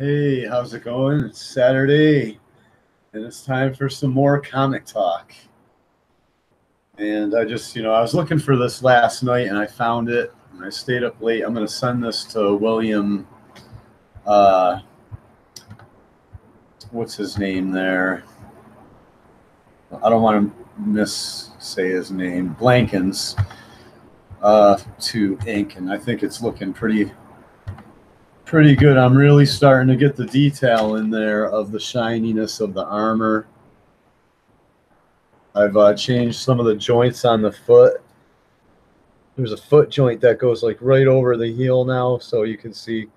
Hey, how's it going? It's Saturday, and it's time for some more comic talk. And I was looking for this last night, and I found it, and I stayed up late. I'm going to send this to William. Uh, what's his name there? I don't want to say his name. Blankens to ink, and I think it's looking pretty good. I'm really starting to get the detail in there of the shininess of the armor. I've changed some of the joints on the foot. There's a foot joint that goes like right over the heel now, so you can see,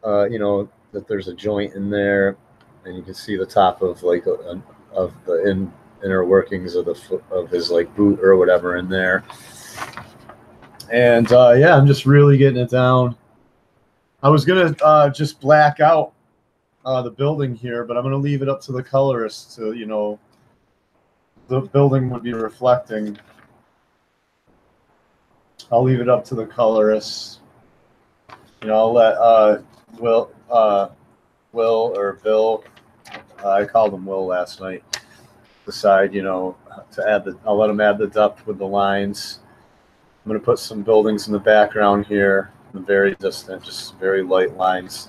that there's a joint in there, and you can see the top of of the inner workings of the foot of his like boot or whatever in there. And yeah, I'm just really getting it down. I was gonna just black out the building here, but I'm gonna leave it up to the colorist to, the building would be reflecting. I'll leave it up to the colorists. I'll let Will or Bill, I called him Will last night, decide, to add I'll let him add the depth with the lines. I'm going to put some buildings in the background here, in the very distant, just very light lines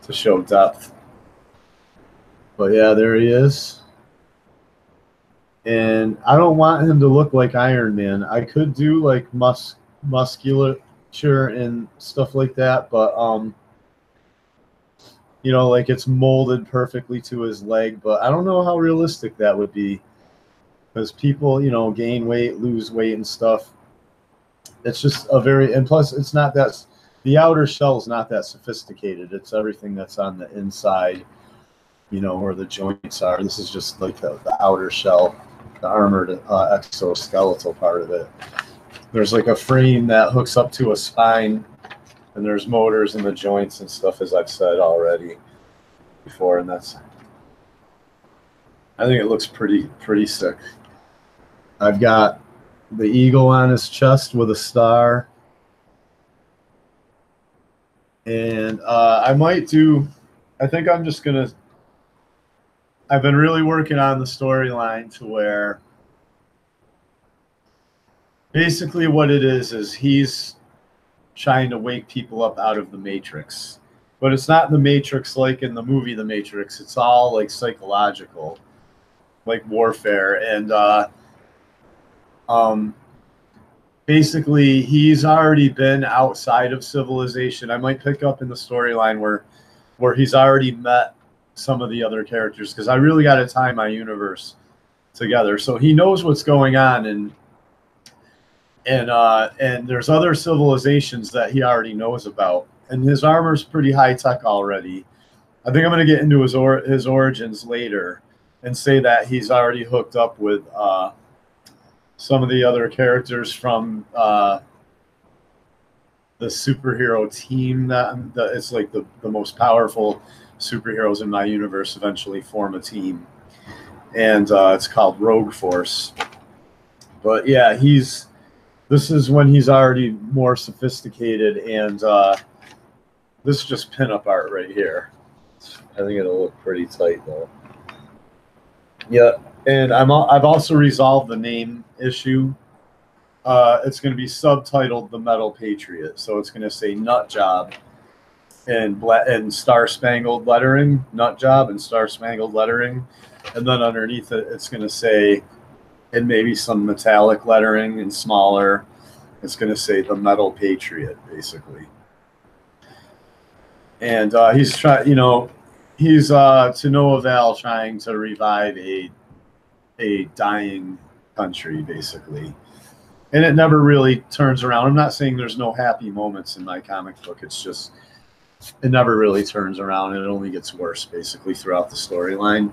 to show depth. But yeah, there he is. And I don't want him to look like Iron Man. I could do like musculature and stuff like that, but like it's molded perfectly to his leg. But I don't know how realistic that would be, because people, gain weight, lose weight and stuff. It's just and plus it's not that, the outer shell is not that sophisticated. It's everything that's on the inside, where the joints are. This is just like the outer shell, the armored exoskeletal part of it. There's like a frame that hooks up to a spine, and there's motors in the joints and stuff, as I've said already before, and I think it looks pretty sick. I've got the eagle on his chest with a star, and I think I'm just gonna. I've been really working on the storyline to where basically what it is he's trying to wake people up out of the Matrix. But it's not the Matrix like in the movie The Matrix. It's all like psychological, like warfare. And basically he's already been outside of civilization. I might pick up in the storyline where he's already met some of the other characters, because I really got to tie my universe together. So he knows what's going on, and there's other civilizations that he already knows about, and his armor's pretty high tech already. I think I'm going to get into his origins later and say that he's already hooked up with some of the other characters from the superhero team that it's like the most powerful superheroes in my universe eventually form a team, and it's called Rogue Force. But yeah, this is when he's already more sophisticated, and this is just pinup art right here. I think it'll look pretty tight though. Yeah, and I've also resolved the name issue. It's going to be subtitled The Metal Patriot, so it's going to say Nut Job and Star Spangled lettering, Nut Job and Star Spangled lettering, and then underneath it, it's going to say, and maybe some metallic lettering and smaller, it's going to say The Metal Patriot, basically. And he's trying, he's to no avail, trying to revive a dying country, basically. And it never really turns around. I'm not saying there's no happy moments in my comic book. It's just, it never really turns around, and it only gets worse, basically, throughout the storyline.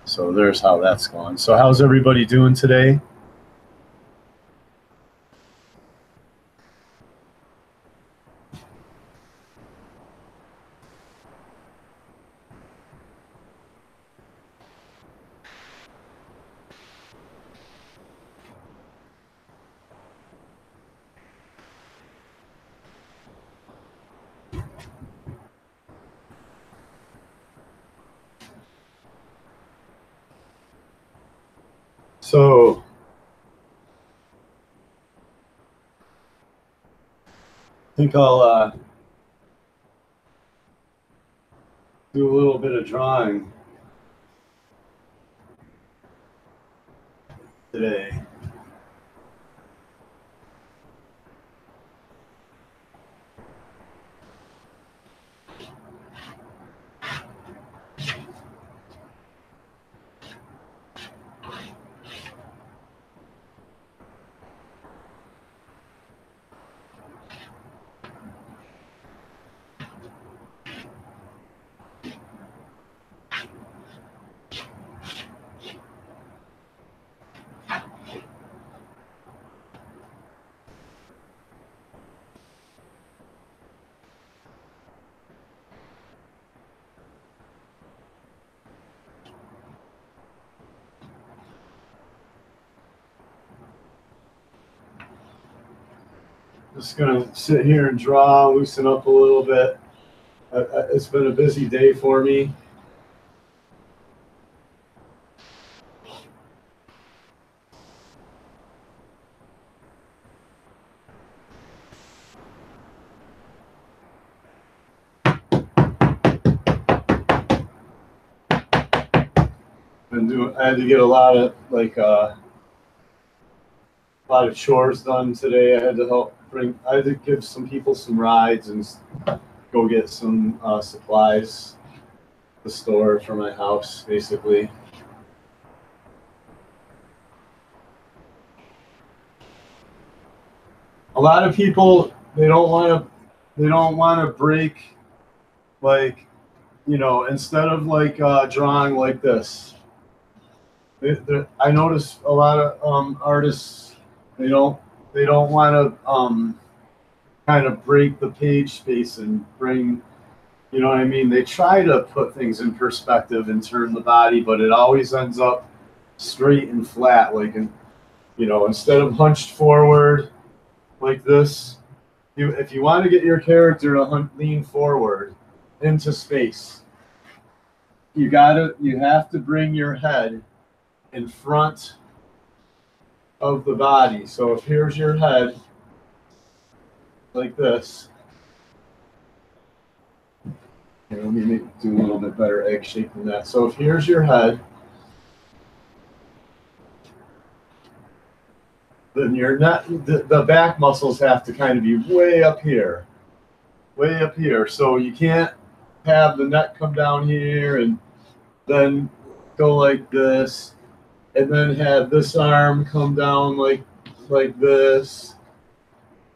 So there's how that's going. So how's everybody doing today? So I think I'll do a little bit of drawing today. Just gonna sit here and draw, loosen up a little bit. It's been a busy day for me. I had to get a lot of chores done today. I had to give some people some rides and go get some supplies at the store for my house, basically. A lot of people, they don't want to break, like, instead of drawing like this. I notice a lot of artists, they don't want to kind of break the page space and bring, you know what I mean? They try to put things in perspective and turn the body, but it always ends up straight and flat. Instead of hunched forward like this, if you want to get your character to lean forward into space, you have to bring your head in front of the body. So if here's your head like this, let me do a little bit better egg shape than that. So if here's your head, then you're not, the back muscles have to kind of be way up here. So you can't have the neck come down here and then go like this, and then have this arm come down like this,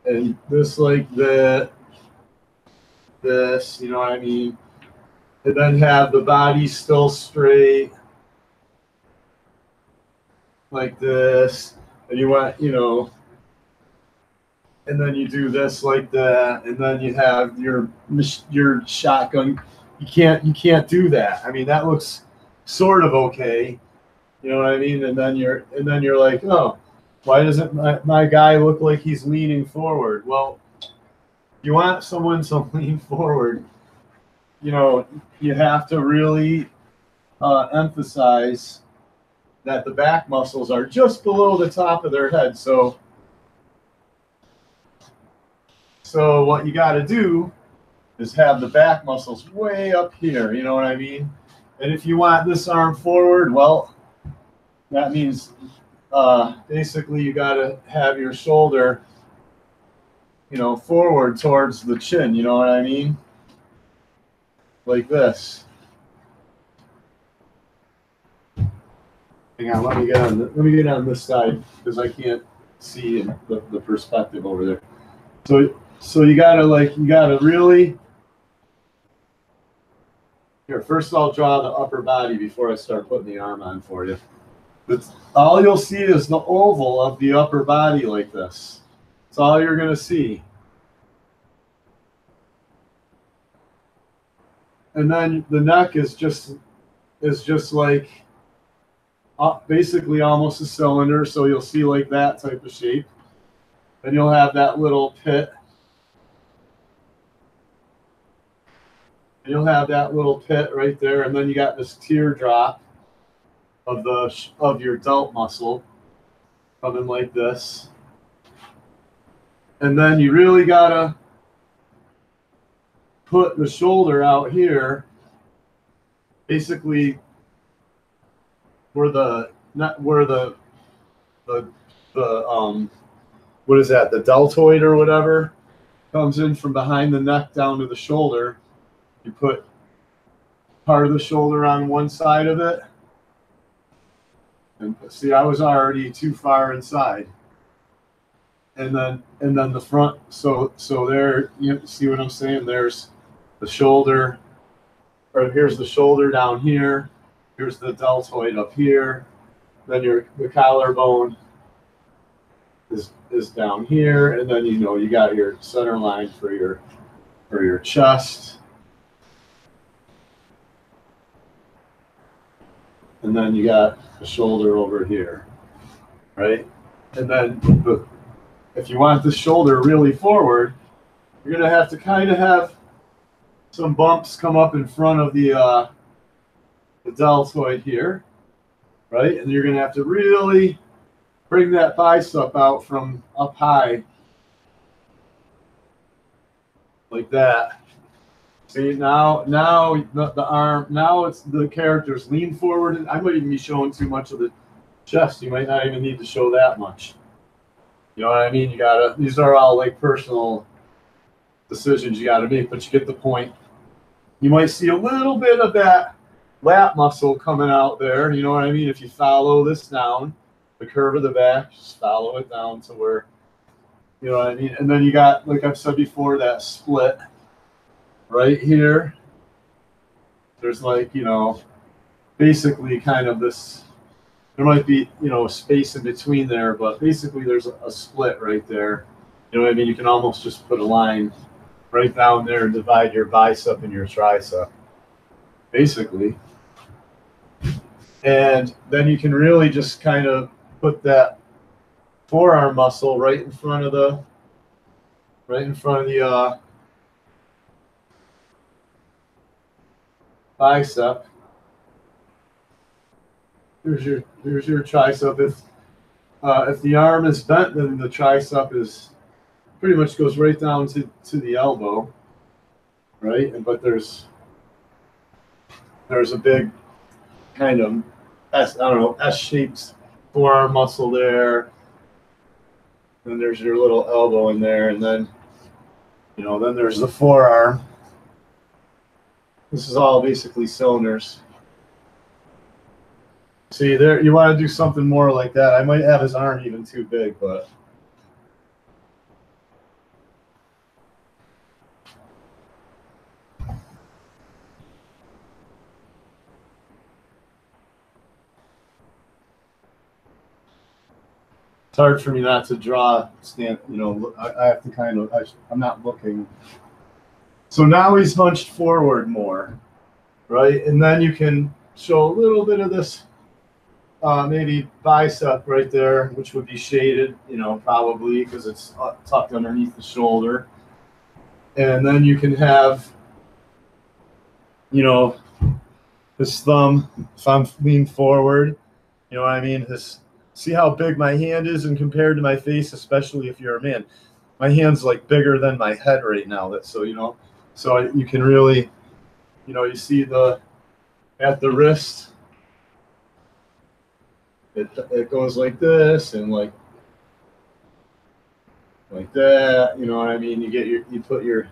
and this like that, this, you know what I mean? And then have the body still straight like this, and you want, and then you do this like that, and then you have your shotgun. You can't do that. I mean, that looks sort of okay, you know what I mean? And then you're like, oh, why doesn't my guy look like he's leaning forward? Well, you want someone to lean forward, you have to really emphasize that the back muscles are just below the top of their head. So what you got to do is have the back muscles way up here, you know what I mean? And if you want this arm forward, well, that means basically you got to have your shoulder, forward towards the chin, you know what I mean? Like this. Hang on, let me get on this side because I can't see the perspective over there. So you gotta really. Here, first I'll draw the upper body before I start putting the arm on for you. All you'll see is the oval of the upper body like this. That's all you're gonna see. And then the neck is just like basically almost a cylinder, so you'll see like that type of shape. Then you'll have that little pit. You'll have that little pit right there, and then you got this teardrop. of your delt muscle coming like this. And then you really gotta put the shoulder out here, basically where the what is that, the deltoid or whatever comes in from behind the neck down to the shoulder. You put part of the shoulder on one side of it. And see, I was already too far inside. And then the front, so there, you see what I'm saying? There's the shoulder, or here's the shoulder down here. Here's the deltoid up here. Then the collarbone is down here, and then you got your center line for your chest. And then you got the shoulder over here, right? And then if you want the shoulder really forward, you're gonna have to kind of have some bumps come up in front of the deltoid here, right? And you're gonna have to really bring that bicep out from up high, like that. See, now the arm, now it's the characters lean forward, and I might even be showing too much of the chest. You might not even need to show that much. You know what I mean? You gotta, these are all like personal decisions you gotta make, but you get the point. You might see a little bit of that lat muscle coming out there. You know what I mean? If you follow this down, the curve of the back, just follow it down to where, you know what I mean? And then you got, like I've said before, that split right here. There's like, basically kind of this, there might be, a space in between there, but basically there's a split right there. You know what I mean? You can almost just put a line right down there and divide your bicep and your tricep, basically. And then you can really just kind of put that forearm muscle right in front of the bicep. Here's your tricep. If the arm is bent, then the tricep is pretty much goes right down to the elbow, right? But there's a big kind of S-shaped forearm muscle there. Then there's your little elbow in there, and then then there's the forearm. This is all basically cylinders. See there, you want to do something more like that. I might have his arm even too big, but it's hard for me not to draw stand. I have to kind of. I'm not looking. So now he's hunched forward more, right? And then you can show a little bit of this, maybe bicep right there, which would be shaded, probably because it's tucked underneath the shoulder. And then you can have, his thumb, if I'm leaning forward, you know what I mean? See how big my hand is and compared to my face, especially if you're a man. My hand's like bigger than my head right now. So you can really, you see at the wrist, it goes like this and like that. You know what I mean? You put your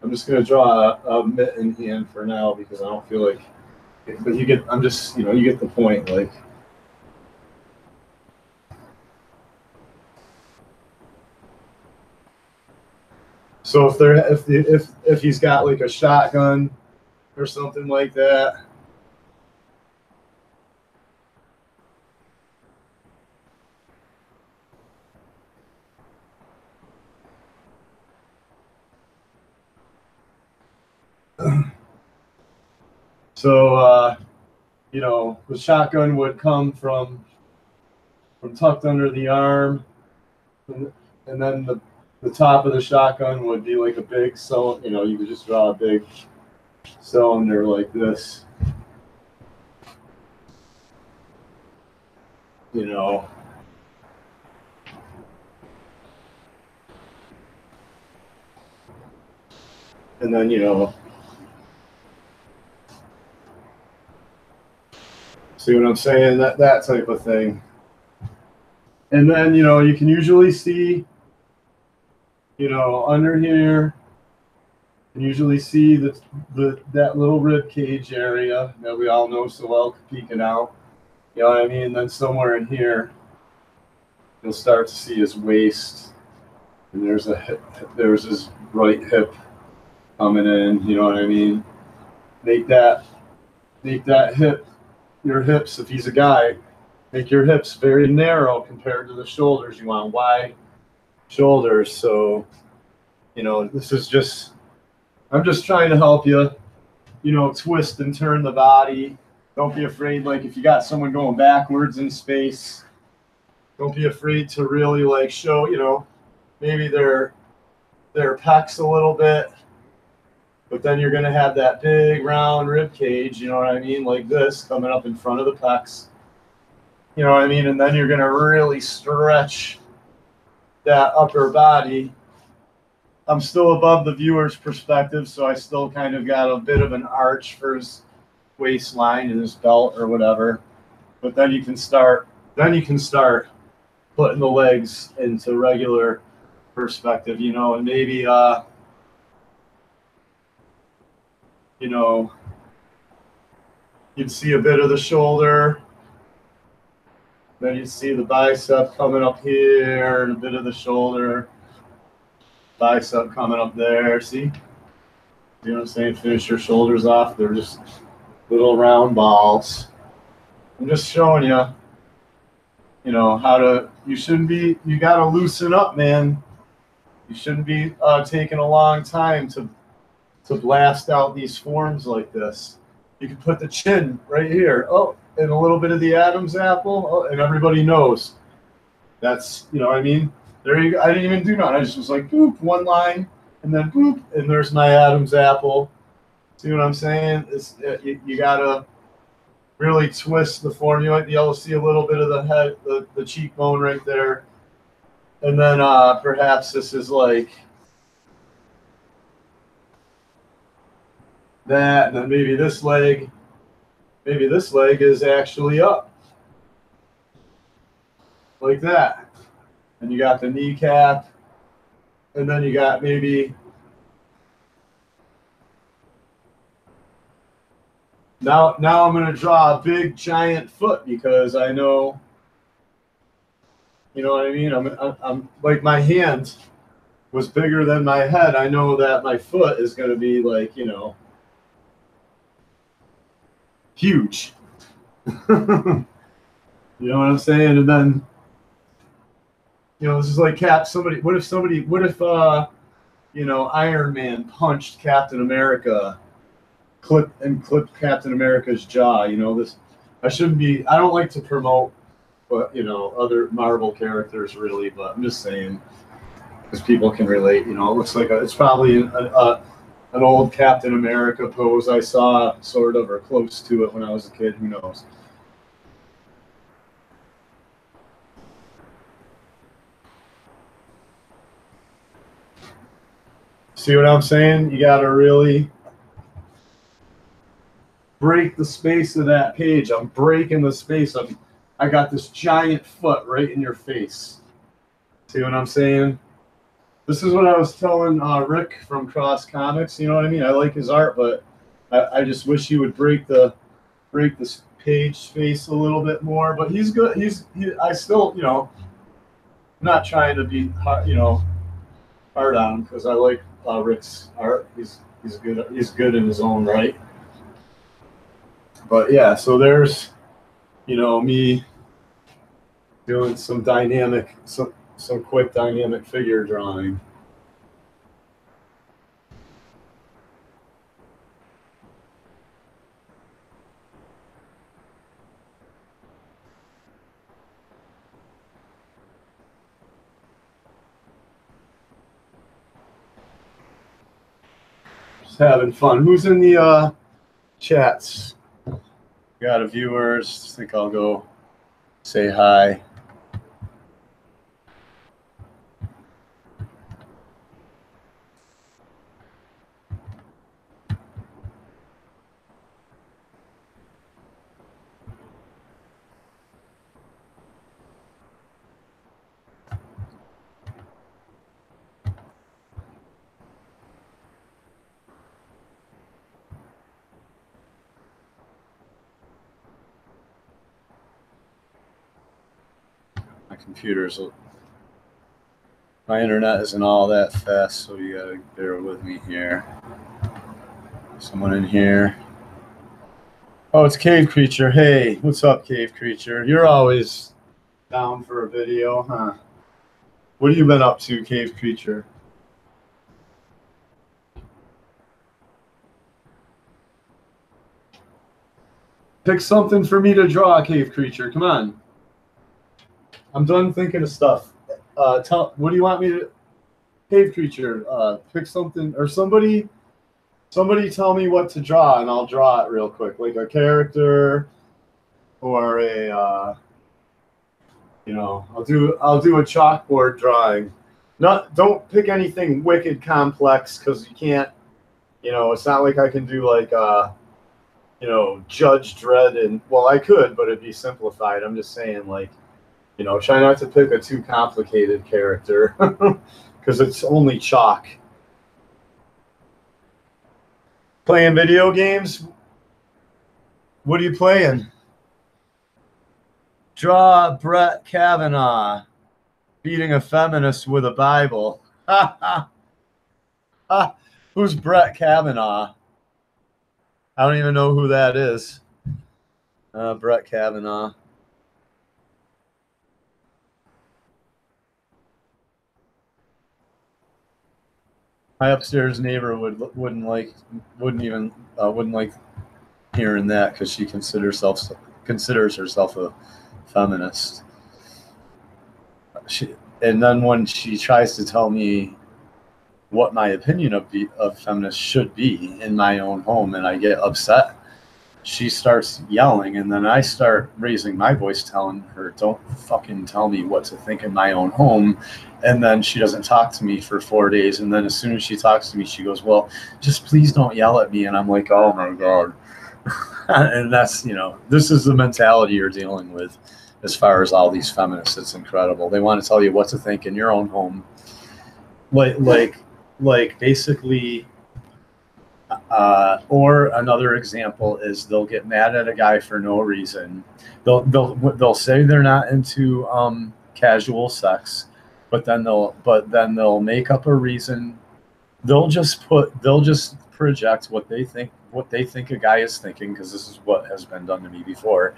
I'm just gonna draw a mitten hand for now because I don't feel like. But you get. I'm just. You get the point. Like. So if he's got like a shotgun or something like that. So the shotgun would come from tucked under the arm, and then the top of the shotgun would be like a big cylinder. You know, you could just draw a big cylinder like this. You know. And then, you know, see what I'm saying? That type of thing. And then, you know, you can usually see, you know, under here, you usually see that little rib cage area that we all know so well peeking out. You know what I mean? And then somewhere in here, you'll start to see his waist. And there's his right hip coming in. You know what I mean? Make that hip, your hips, if he's a guy, make your hips very narrow compared to the shoulders. You want wide shoulders. So, you know, this is just, I'm just trying to help you, you know, twist and turn the body. Don't be afraid, like if you got someone going backwards in space, don't be afraid to really like show, you know, maybe their pecs a little bit, but then you're going to have that big round rib cage, you know what I mean, like this coming up in front of the pecs. You know what I mean? And then you're going to really stretch that upper body. I'm still above the viewer's perspective, so I still kind of got a bit of an arch for his waistline and his belt or whatever. But then you can start putting the legs into regular perspective, you know, and maybe you know, you'd see a bit of the shoulder. Then you see the bicep coming up here and a bit of the shoulder. Bicep coming up there. See? You know what I'm saying? Finish your shoulders off. They're just little round balls. I'm just showing you, you know, how to, you got to loosen up, man. You shouldn't be taking a long time to blast out these forms like this. You can put the chin right here. Oh, and a little bit of the Adam's apple. Oh, and everybody knows. That's, you know what I mean? There you go. I didn't even do nothing. I just was like, boop, one line, and then boop, and there's my Adam's apple. See what I'm saying? You got to really twist the form. You might be able to see a little bit of the head, the cheekbone right there. And then perhaps this is like that, and then maybe this leg is actually up like that. And you got the kneecap, and then you got maybe now I'm going to draw a big giant foot because I know, you know what I mean? I'm like, my hand was bigger than my head. I know that my foot is going to be like, you know, huge. You know what I'm saying? And then, you know, this is like what if you know, Iron Man punched Captain America, clipped Captain America's jaw, you know, I don't like to promote, but, you know, other Marvel characters really, but I'm just saying, because people can relate, you know, it looks like it's probably an old Captain America pose I saw, sort of, or close to it when I was a kid, who knows. See what I'm saying? You got to really break the space of that page. I'm breaking the space. I got this giant foot right in your face. See what I'm saying? This is what I was telling Rick from Cross Comics. You know what I mean? I like his art, but I just wish he would break this page space a little bit more. But he's good. I still, you know, I'm not trying to be, you know, hard on him because I like Rick's art. He's good. He's good in his own right. But yeah, so there's, you know, me doing some quick dynamic figure drawing. having fun. Who's in the chats? Got a viewers. I think I'll go say hi. My internet isn't all that fast, so you gotta bear with me here. Someone in here. Oh, it's Cave Creature. Hey, what's up, Cave Creature? You're always down for a video, huh? What have you been up to, Cave Creature? Pick something for me to draw, Cave Creature. Come on. I'm done thinking of stuff. What do you want me to... Cave Creature, pick something, or somebody tell me what to draw, and I'll draw it real quick, like a character, or a, I'll do a chalkboard drawing. Don't pick anything wicked complex, because you can't, it's not like I can do like, Judge Dredd, and well, I could, but it'd be simplified. I'm just saying, like, try not to pick a too complicated character, because it's only chalk. Playing video games? What are you playing? Draw Brett Kavanaugh beating a feminist with a Bible. Who's Brett Kavanaugh? I don't even know who that is. Brett Kavanaugh. My upstairs neighbor wouldn't like hearing that, because she considers herself a feminist. And then when she tries to tell me what my opinion of feminists should be in my own home, and I get upset, she starts yelling, and then I start raising my voice, telling her, "Don't fucking tell me what to think in my own home." And then she doesn't talk to me for 4 days, and then as soon as she talks to me, she goes, "Well, just please don't yell at me." And I'm like, "Oh my God." And that's, this is the mentality you're dealing with as far as all these feminists. It's incredible. They want to tell you what to think in your own home. Like basically, or another example is they'll get mad at a guy for no reason. They'll say they're not into casual sex, but then they'll make up a reason. They'll just project what they think a guy is thinking, because this is what has been done to me before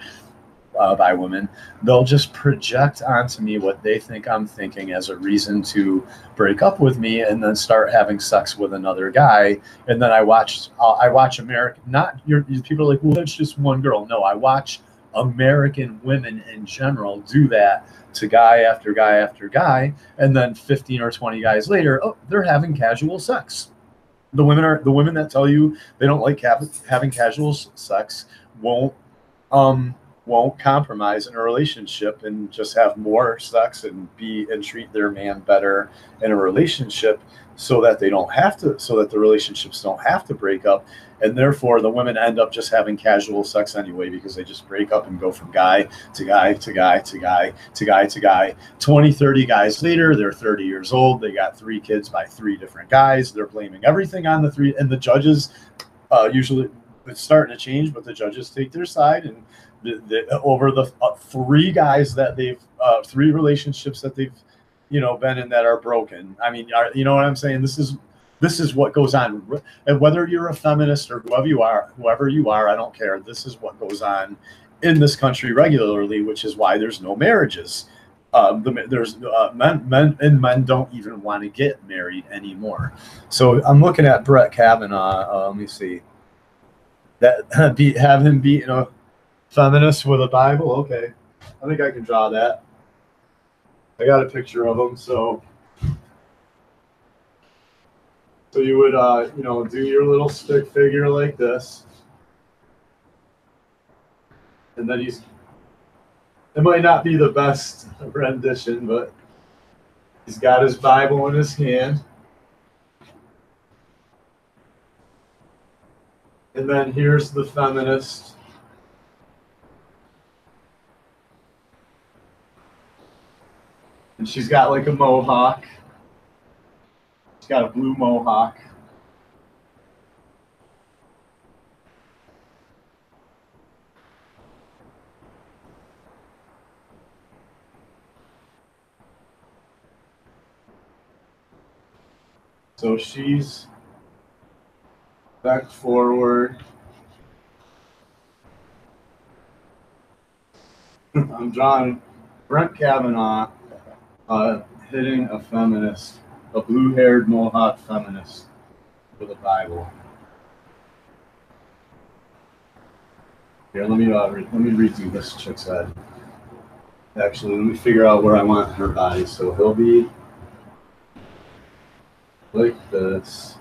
by women. They'll just project onto me what they think I'm thinking as a reason to break up with me, and then start having sex with another guy. And then I watch American, not your people are like, well, that's just one girl. No, I watch American women in general do that to guy after guy after guy, and then 15 or 20 guys later, oh, they're having casual sex. The women that tell you they don't like having casual sex won't compromise in a relationship and just have more sex and treat their man better in a relationship, so that the relationships don't have to break up. And therefore the women end up just having casual sex anyway, because they just break up and go from guy to guy to guy to guy to guy to guy. 20, 30 guys later, they're 30 years old. They got 3 kids by 3 different guys. They're blaming everything on the 3, and the judges, usually it's starting to change, but the judges take their side, and over the 3 guys that they've 3 relationships that they've been in that are broken. I mean, you know what I'm saying? This is what goes on, and whether you're a feminist or whoever you are, I don't care. This is what goes on in this country regularly, which is why there's no marriages. Men don't even want to get married anymore. So I'm looking at Brett Kavanaugh. Let me see. Have him beating a feminist with a Bible. Okay, I think I can draw that. I got a picture of him, so So you would, you know, do your little stick figure like this. And then it might not be the best rendition, but he's got his Bible in his hand. And then here's the feminist. And she's got like a mohawk. She's got a blue mohawk. So she's back forward. I'm drawing Brent Kavanaugh hitting a feminist, a blue-haired Mohawk feminist with a Bible. Here, let me redo this chick's head. Actually, let me figure out where I want her body. So he'll be like this.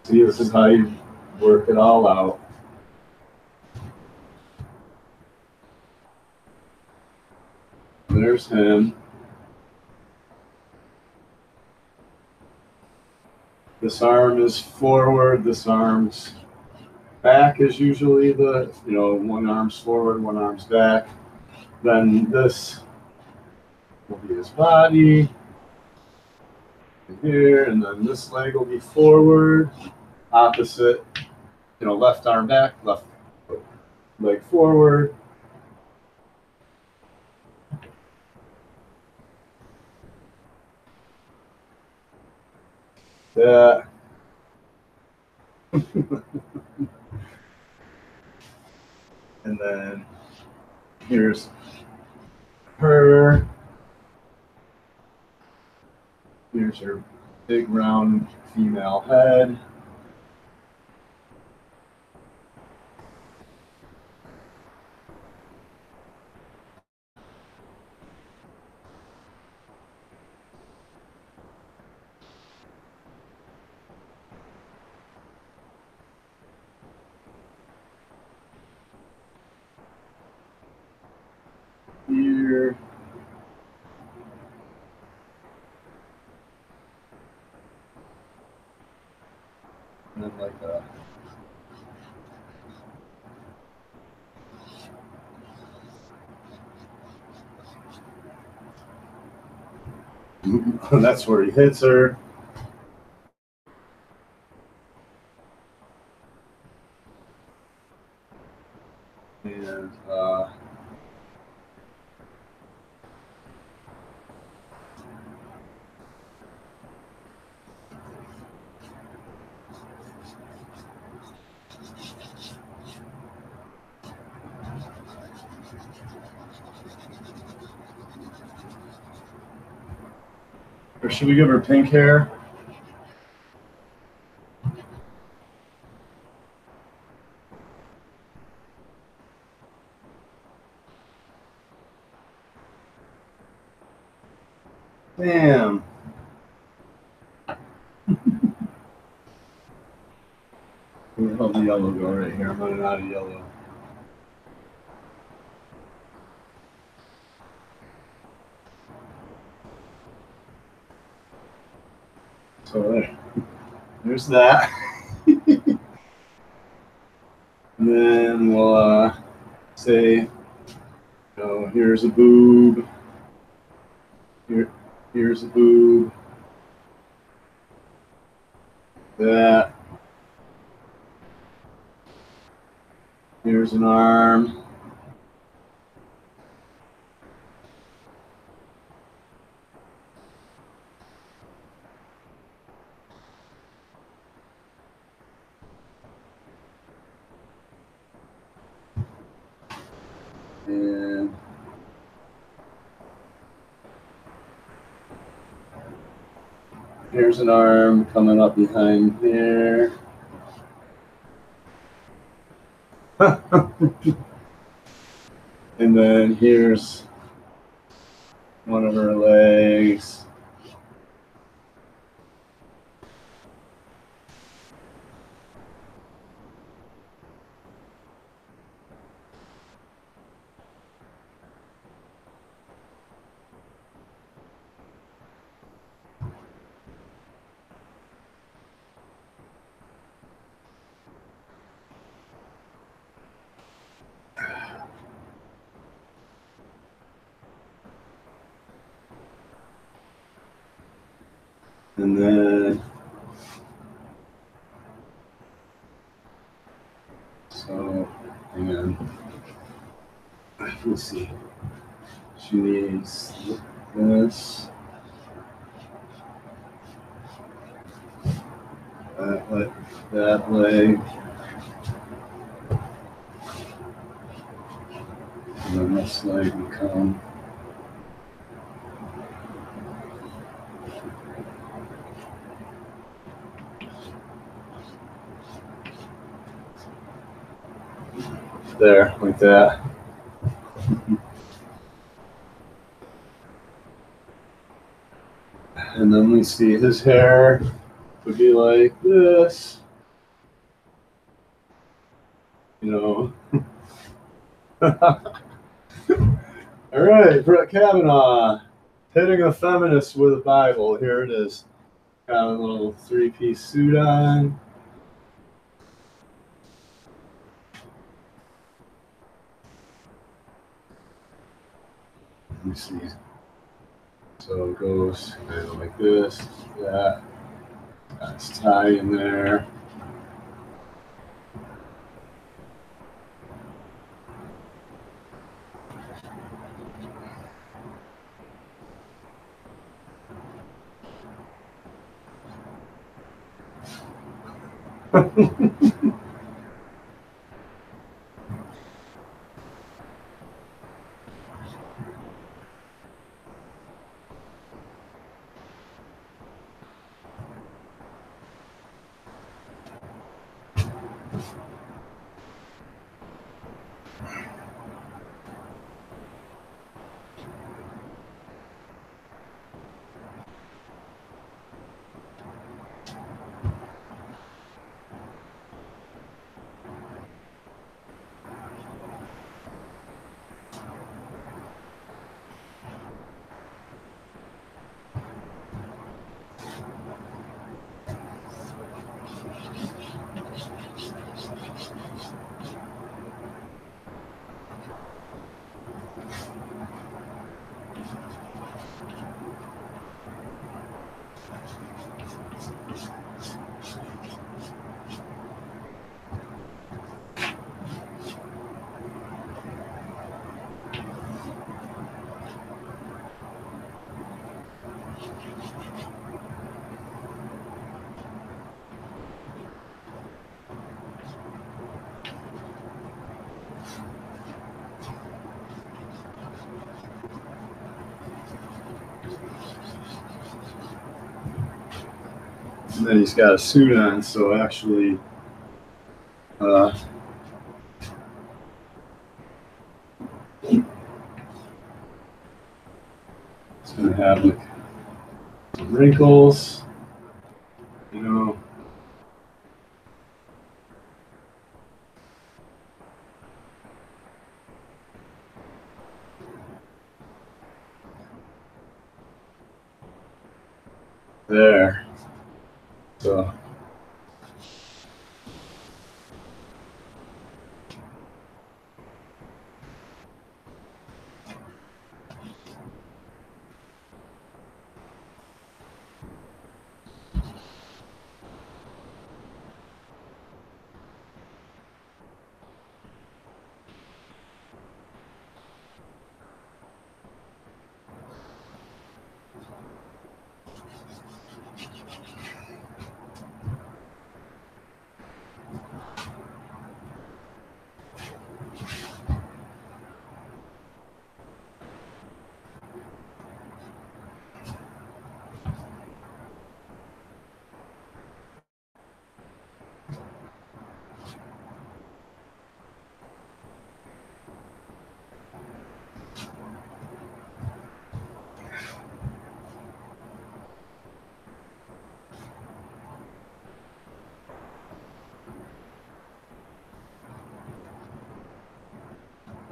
See, this is how you work it all out. There's him. This arm is forward, this arm's back is usually the, you know, one arm's forward, one arm's back. Then this will be his body. Here, and then this leg will be forward, opposite, you know, left arm back, left leg forward. Yeah. And then here's her. Here's her big round female head. Here. And then like that. That's where he hits her. And or should we give her pink hair? Damn. Where the hell did the yellow go right here? I'm running out of yellow. So there's that. And then we'll say, oh, here's a boob. Here's a boob. That. Here's an arm. And here's an arm coming up behind there. And then here's one of her legs. And then, so, hang on. Let's see. She needs this, that leg, and then this leg will come. There, like that. And then we see his hair would be like this, you know. All right, Brett Kavanaugh, hitting a feminist with a Bible. Here it is. Got a little three-piece suit on. Let me see. So it goes kind of like this, that. Got his tie in there. And then he's got a suit on, so actually, it's going to have like some wrinkles, you know. There. So.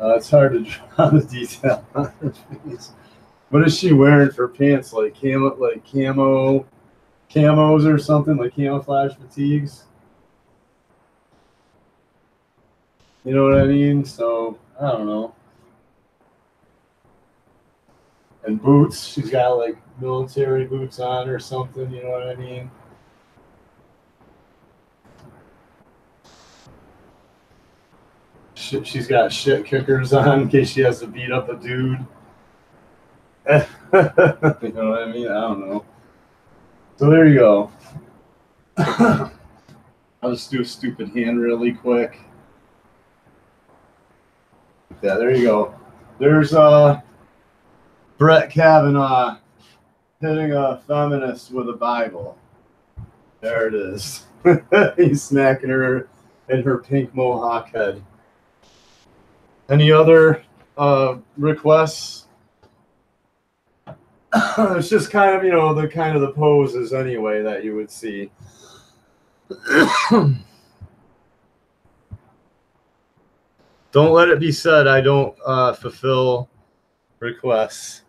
It's hard to draw the detail on her face. What is she wearing for pants? Like camos or something, like camouflage fatigues? You know what I mean? So I don't know. And boots. She's got like military boots on or something, you know what I mean? She's got shit kickers on in case she has to beat up a dude. You know what I mean? I don't know. So there you go. I'll just do a stupid hand really quick. Yeah, there you go. There's Brett Kavanaugh hitting a feminist with a Bible. There it is. He's smacking her in her pink mohawk head. Any other requests? It's just kind of, you know, the poses anyway that you would see. Don't let it be said I don't fulfill requests.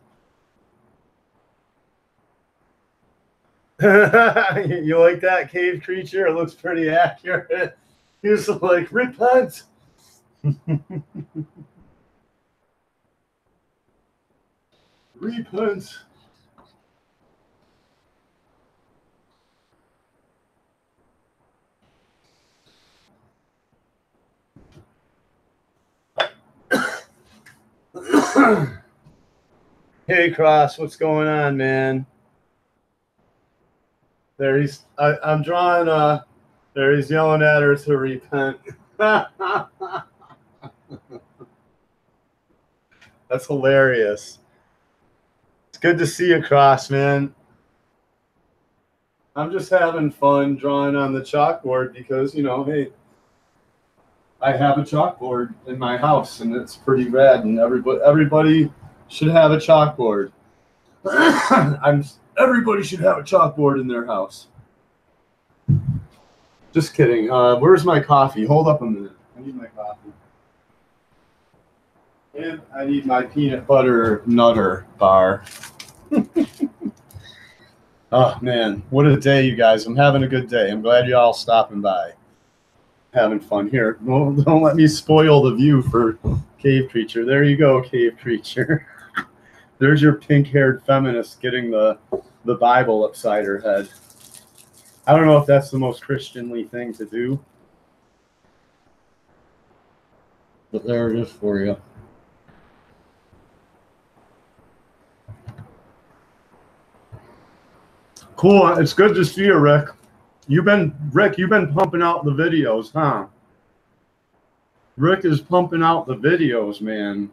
You like that cave creature? It looks pretty accurate. He's like, repent. Repent. Hey, Cross, what's going on, man? There he's. I'm drawing. There he's yelling at her to repent. That's hilarious. It's good to see you, Cross, man. I'm just having fun drawing on the chalkboard because, you know, hey, I have a chalkboard in my house and it's pretty rad, and everybody should have a chalkboard. Everybody should have a chalkboard in their house. Just kidding. Where's my coffee? Hold up a minute. I need my coffee. And I need my peanut butter nutter bar. Oh, man. What a day, you guys. I'm having a good day. I'm glad you all stopping by. Having fun here. Well, don't let me spoil the view for Cave Creature. There you go, Cave Creature. There's your pink-haired feminist getting the Bible upside her head. I don't know if that's the most Christianly thing to do, but there it is for you. Cool. It's good to see you, Rick. You've been pumping out the videos, huh? Rick is pumping out the videos, man.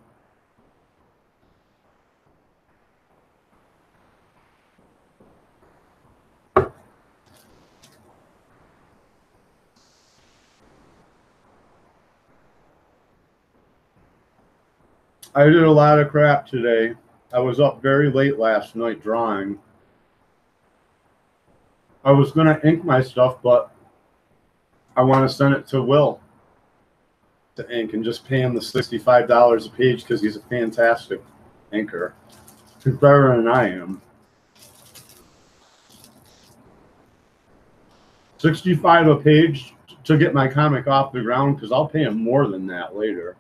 I did a lot of crap today. I was up very late last night drawing. I was going to ink my stuff, but I want to send it to Will to ink and just pay him the $65 a page because he's a fantastic inker. He's better than I am. $65 a page to get my comic off the ground, because I'll pay him more than that later.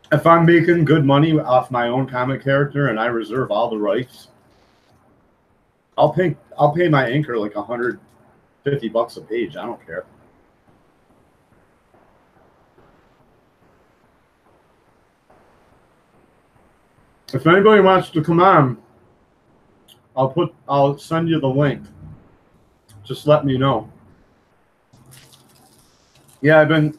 If I'm making good money off my own comic character and I reserve all the rights, I'll pay my inker like $150 a page. I don't care. If anybody wants to come on, I'll send you the link. Just let me know. Yeah, I've been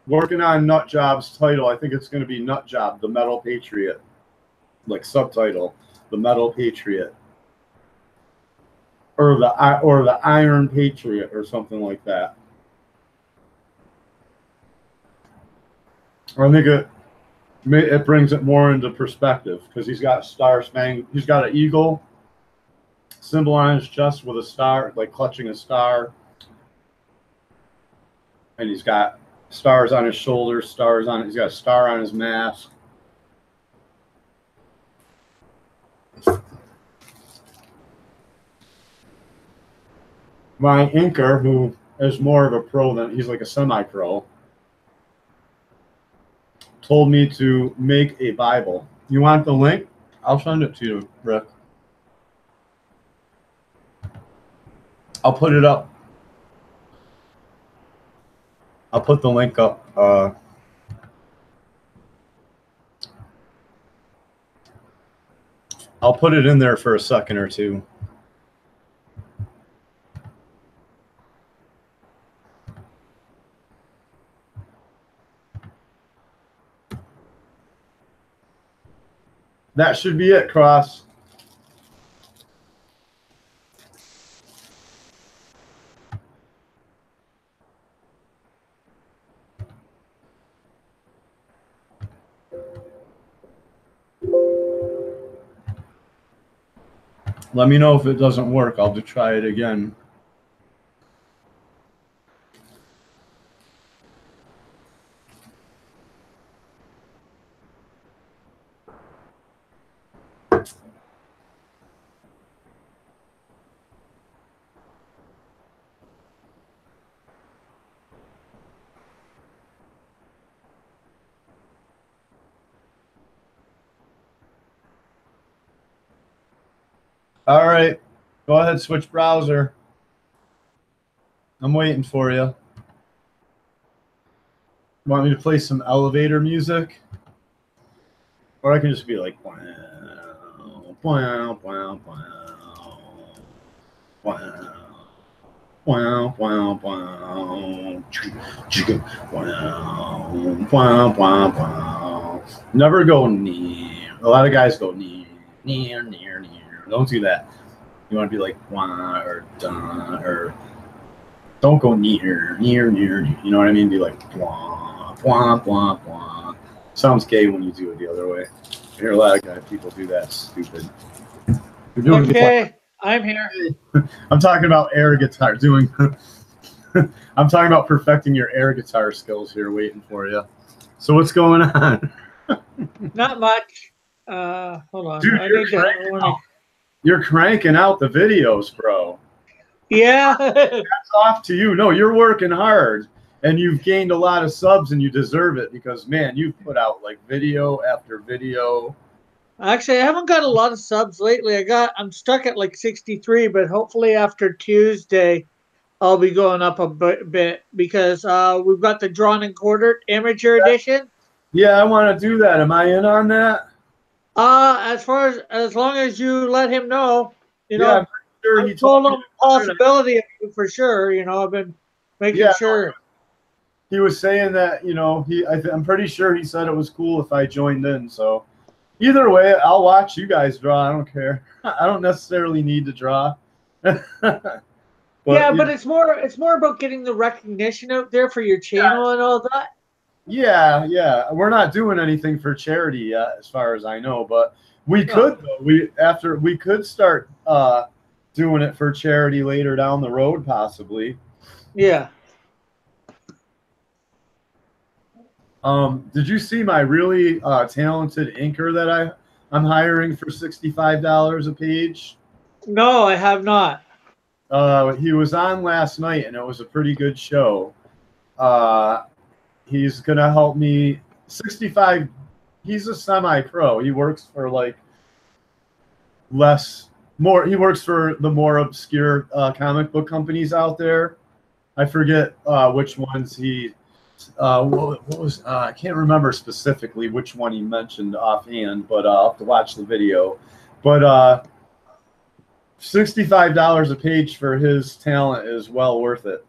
working on Nut Job's title. I think it's going to be Nut Job, the Metal Patriot, like subtitle, the Metal Patriot, or the Iron Patriot, or something like that. I think it brings it more into perspective, because he's got he's got an eagle symbol on his chest with a star, like clutching a star, and he's got stars on his shoulders, he's got a star on his mask. My inker, who is more of a pro than, he's like a semi-pro, told me to make a Bible You want the link? I'll send it to you, Rick. I'll put it up. I'll put the link up. I'll put it in there for a second or two. That should be it, Cross. Let me know if it doesn't work. I'll just try it again. All right, go ahead, switch browser. I'm waiting for you. Want me to play some elevator music? Or I can just be like, wow, wow, wow, wow, wow, wow, wow, wow, wow, wow, wow. Never go near. A lot of guys go near. Don't do that. You want to be like wah or da or don't go near. You know what I mean? Be like blah blah blah blah. Sounds gay when you do it the other way. I hear a lot of guys people do that. Stupid. You're doing okay, I'm here. I'm talking about air guitar. I'm talking about perfecting your air guitar skills here. Waiting for you. So what's going on? Not much. Hold on. Dude, you're cranking out the videos, bro. Yeah. That's off to you. No, you're working hard, and you've gained a lot of subs, and you deserve it because, man, you've put out like video after video. Actually, I haven't got a lot of subs lately. I'm stuck at like 63, but hopefully after Tuesday, I'll be going up a bit because we've got the drawn and quartered amateur edition. Yeah, I want to do that. Am I in on that? As long as you let him know, you know. I'm pretty sure he told him possibility for sure. You know, I've been making sure. He was saying that, you know, I'm pretty sure he said it was cool if I joined in. So either way, I'll watch you guys draw. I don't care. I don't necessarily need to draw. But it's more about getting the recognition out there for your channel and all that. Yeah. We're not doing anything for charity yet, as far as I know, but we could. We could start doing it for charity later down the road, possibly. Yeah. Did you see my really talented inker that I'm hiring for $65 a page? No, I have not. He was on last night, and it was a pretty good show. He's gonna help me. 65. He's a semi-pro. He works for like He works for the more obscure comic book companies out there. I forget which ones he. What was I can't remember specifically which one he mentioned offhand, but I'll have to watch the video. But $65 a page for his talent is well worth it.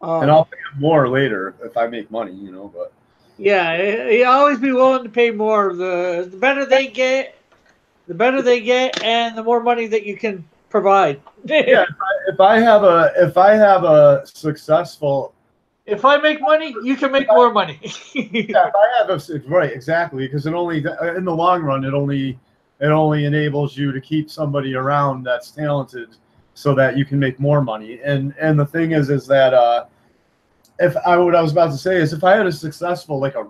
And I'll pay him more later if I make money, you know. But yeah, you always be willing to pay more. The better they get, and the more money that you can provide. Yeah, if I have a successful. If I make money, you can make more money. Yeah, if I have right, exactly, because in the long run, it only enables you to keep somebody around that's talented, so that you can make more money. And the thing is that what I was about to say is if I had a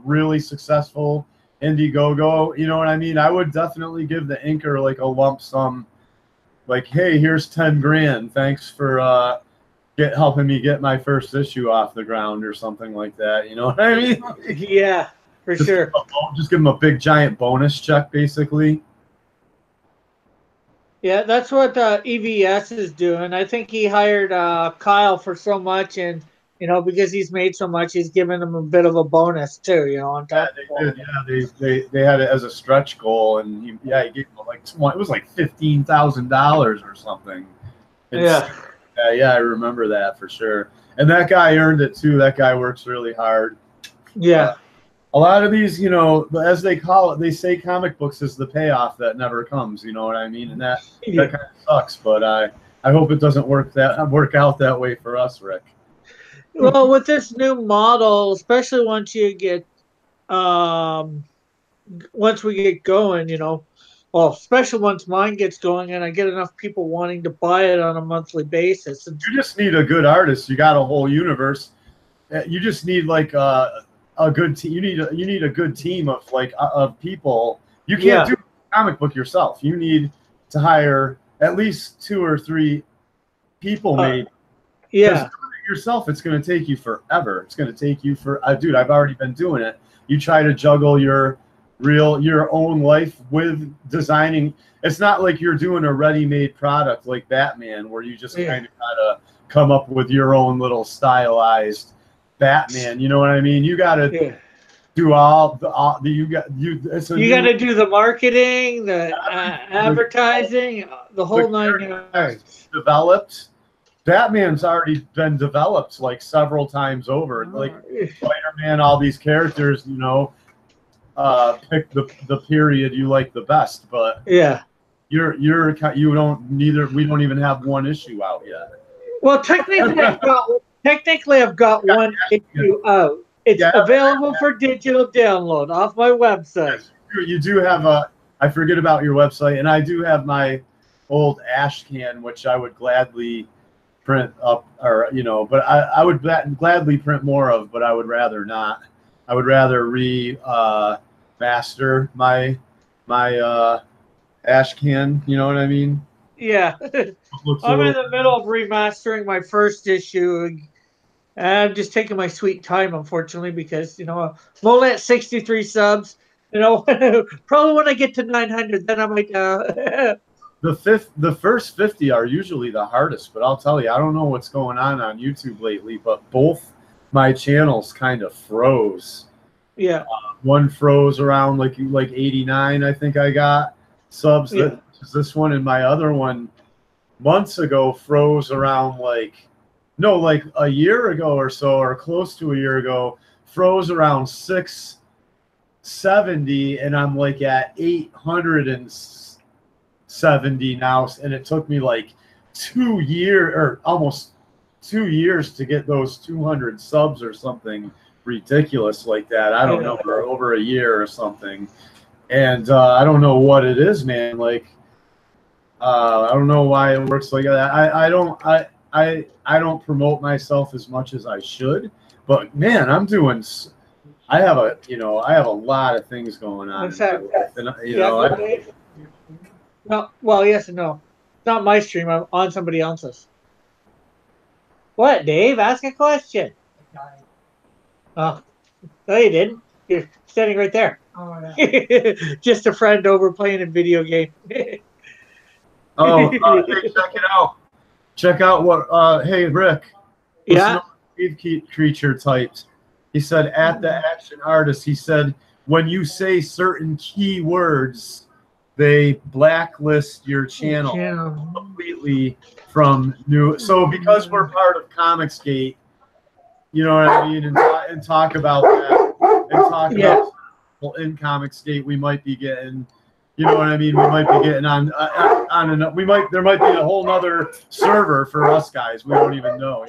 really successful Indiegogo, you know what I mean, I would definitely give the inker like a lump sum, like, hey, here's 10 grand, thanks for helping me get my first issue off the ground or something like that. You know what I mean? Yeah. for sure. Just give him a big giant bonus check, basically. Yeah, that's what EVS is doing. I think he hired Kyle for so much, and because he's made so much, he's giving him a bit of a bonus too. On Yeah, top. they did. Yeah, they had it as a stretch goal, and he gave him like it was like $15,000 or something. Yeah. Yeah, I remember that for sure. And that guy earned it too. That guy works really hard. Yeah. A lot of these, as they call it, they say comic books is the payoff that never comes. You know what I mean? And that kind of sucks. But I hope it doesn't work out that way for us, Rick. Well, with this new model, especially once you get once we get going, well, especially once mine gets going and I get enough people wanting to buy it on a monthly basis. And you just need a good artist. You got a whole universe. You just need like a good team. You need a good team of people. You can't do a comic book yourself. You need to hire at least 2 or 3 people made. Yeah. Yourself, it's going to take you forever. It's going to take you dude, I've already been doing it. You try to juggle your own life with designing. It's not like you're doing a ready-made product like Batman where you just kind of gotta come up with your own little stylized Batman. You know what I mean? You gotta do you got to do the marketing, the advertising, the whole 9 yards. Developed. Batman's already been developed like several times over. Like Spider-Man, all these characters, pick the period you like the best. But we don't even have one issue out yet. Well, technically, I've got one issue out. It's available for digital download off my website. Yes, you do have I forget about your website, and I do have my old ash can, which I would gladly print up, or but I would gladly print more of, but I would rather not. I would rather master my ash can. You know what I mean? Yeah. I'm in the middle of remastering my first issue. I'm just taking my sweet time, unfortunately, because I'm only at 63 subs. Probably when I get to 900, then I might. The first 50 are usually the hardest, but I'll tell you, I don't know what's going on YouTube lately, but both my channels kind of froze. Yeah. One froze around like 89, I think I got subs. Yeah. This one, and my other one months ago froze around like a year ago or so, or close to a year ago, froze around 670, and I'm like at 870 now, and it took me like 2 years or almost 2 years to get those 200 subs or something ridiculous like that. I don't know, for over a year or something. And I don't know what it is, man. Like, I don't know why it works like that. I don't promote myself as much as I should, but man, I have a lot of things going on. No, well, yes and no. It's not my stream. I'm on somebody else's. What, Dave? Ask a question. Oh, no, you didn't. You're standing right there. Oh, yeah. Just a friend over playing a video game. Hey, check it out. Check out what, hey, Rick. Yeah. Steve Creature typed. He said, at the action artist, he said, when you say certain keywords, they blacklist your channel completely from new. So because we're part of Comicsgate, you know what I mean, and talk about that, and talk about in Comicsgate, we might be getting, you know what I mean, we might be getting there might be a whole nother server for us guys. We don't even know,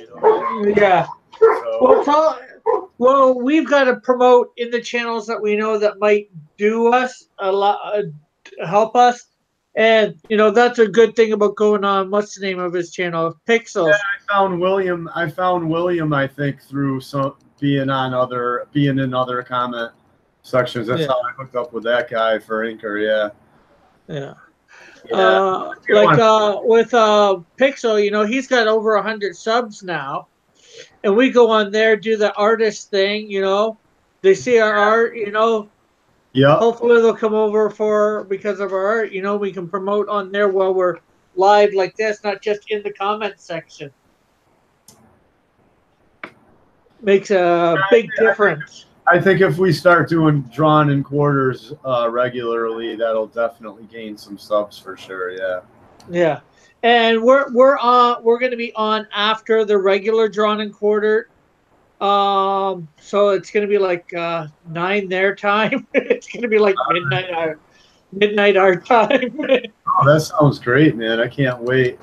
Yeah. So. Well, we've got to promote in the channels that we know that might do us a lot, help us, and that's a good thing about going on. What's the name of his channel? Pixels. Yeah, I found William. I think through being in other comment sections. That's how I hooked up with that guy for Inker. Yeah. With Pixel, he's got over 100 subs now. And we go on there, do the artist thing, they see our art, Yep. hopefully they'll come over because of our art. We can promote on there while we're live like this, not just in the comments section. Makes a big difference. I think if we start doing drawn in quarters regularly, that'll definitely gain some subs for sure. Yeah. Yeah, and we're going to be on after the regular drawn and quarter. So it's going to be like 9 their time. It's going to be like midnight our time. Oh, that sounds great, man. I can't wait.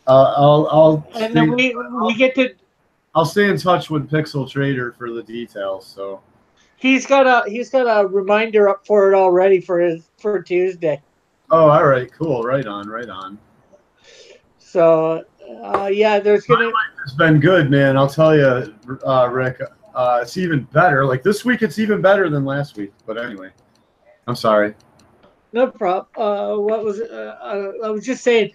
And then we get to. I'll stay in touch with Pixel Trader for the details. So he's got a reminder up for it already for Tuesday. Oh, all right, cool. Right on, right on. So yeah, there's gonna. It's been good, man. I'll tell you, Rick. It's even better. Like this week, it's even better than last week. But anyway, I'm sorry. No problem. What was I was just saying.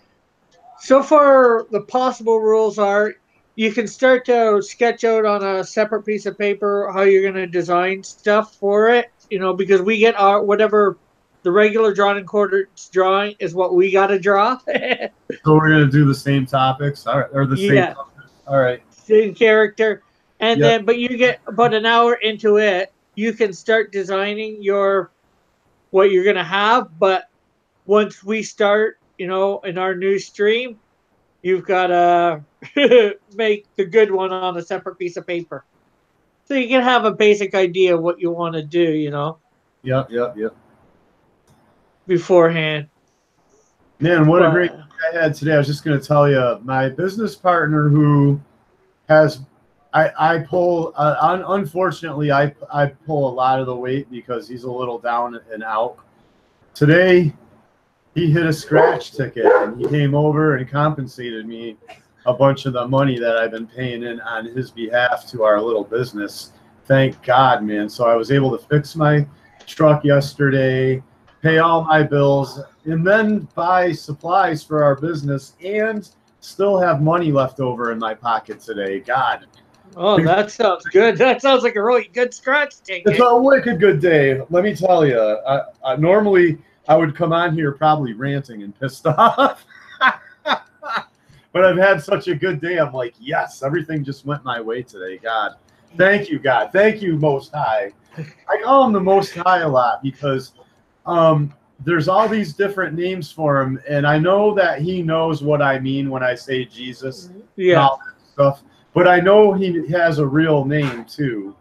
So far, the possible rules are you can start to sketch out on a separate piece of paper how you're going to design stuff for it. Because we get our whatever the regular drawn and quarters drawing is what we got to draw. So we're gonna do the same topics, all right, or the same. Yeah. All right. Same character, and then but you get about an hour into it, you can start designing what you're going to have. But once we start, in our new stream, you've got to make the good one on a separate piece of paper. So you can have a basic idea of what you want to do, Yep. beforehand. Man, what a great week I had today. I was just going to tell you, my business partner who has, I pull, unfortunately, I pull a lot of the weight because he's a little down and out. Today, he hit a scratch ticket and he came over and compensated me a bunch of the money that I've been paying in on his behalf to our little business. Thank God, man. So I was able to fix my truck yesterday, pay all my bills, and then buy supplies for our business and still have money left over in my pocket today. God. Oh, that sounds good. That sounds like a really good scratch ticket. It's a wicked good day. Let me tell you, normally I would come on here probably ranting and pissed off. But I've had such a good day. I'm like, yes, everything just went my way today. God, thank you, God. Thank you, Most High. I call him the Most High a lot because there's all these different names for him. And I know that he knows what I mean when I say Jesus and all that stuff. But I know he has a real name, too.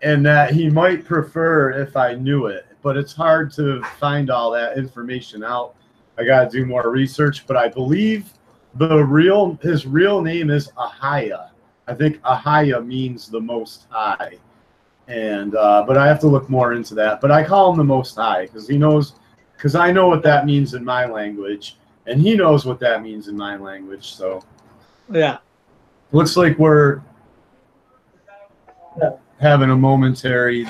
And that he might prefer if I knew it. But it's hard to find all that information out. I got to do more research. But I believe his real name is Ahia. I think Ahia means the Most High. And but I have to look more into that. But I call him the Most High because I know what that means in my language. And he knows what that means in my language. So yeah. Looks like we're having a momentary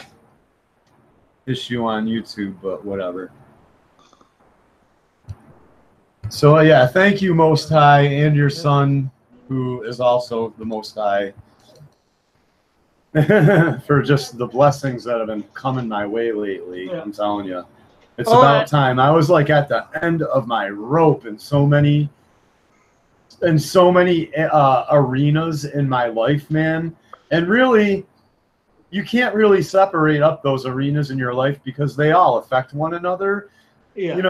issue on YouTube, but whatever. So yeah, thank you, Most High, and your son, who is also the Most High, for just the blessings that have been coming my way lately. Yeah. I'm telling you, it's about time. I was like at the end of my rope in so many arenas in my life, man. And really, you can't really separate up those arenas in your life because they all affect one another. Yeah.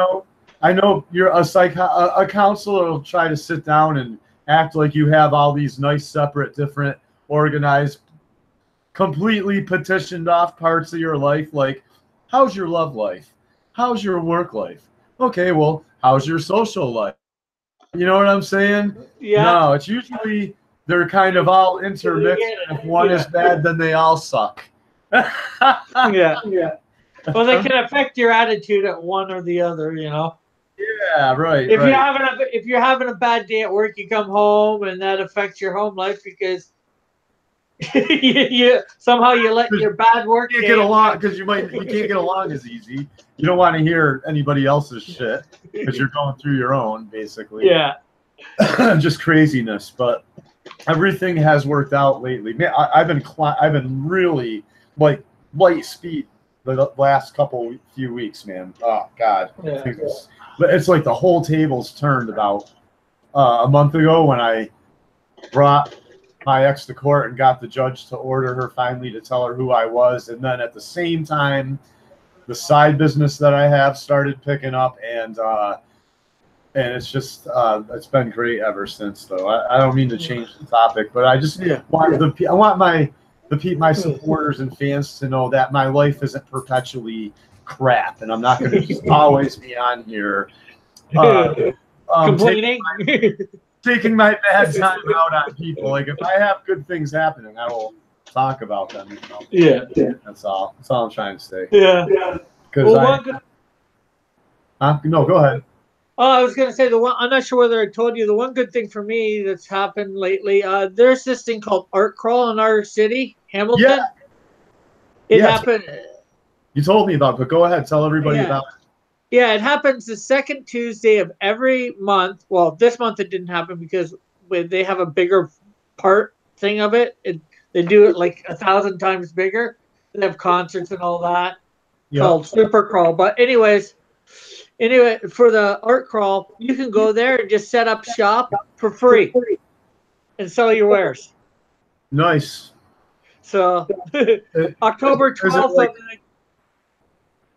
I know you're a counselor will try to sit down and act like you have all these nice, separate, different, organized, completely petitioned off parts of your life. Like, how's your love life? How's your work life? Okay, well, how's your social life? You know what I'm saying? Yeah. No, it's usually they're kind of all intermixed. If one is bad, then they all suck. Yeah. Well, they can affect your attitude at one or the other, Yeah, right. If you're having a bad day at work, you come home and that affects your home life because somehow you let your bad work. You can't get along because you can't get along as easy. You don't want to hear anybody else's shit because you're going through your own, basically. Yeah. Just craziness, but everything has worked out lately. Man, I've been really like light speed the last few weeks, man. Oh God, Yeah. but it's like the whole table's turned about a month ago when I brought my ex to court and got the judge to order her finally to tell her who I was, and then at the same time, the side business that I have started picking up, and it's just it's been great ever since. Though I don't mean to change the topic, but I just want my supporters and fans to know that my life isn't perpetually crap, and I'm not going to just always be on here complaining, taking my bad time out on people. Like if I have good things happening, I will talk about them. You know? Yeah. That's all. That's all I'm trying to say. Yeah. Because no, go ahead. Oh, I was going to say I'm not sure whether I told you the one good thing for me that's happened lately. There's this thing called Art Crawl in our city, Hamilton. Yeah. It happened. You told me about it, but go ahead. Tell everybody about it. Yeah, it happens the second Tuesday of every month. Well, this month it didn't happen because they have a bigger part thing of it. They do it like 1,000 times bigger. They have concerts and all that called Super Crawl. But anyway, for the Art Crawl, you can go there and just set up shop for free and sell your wares. Nice. So October 12th.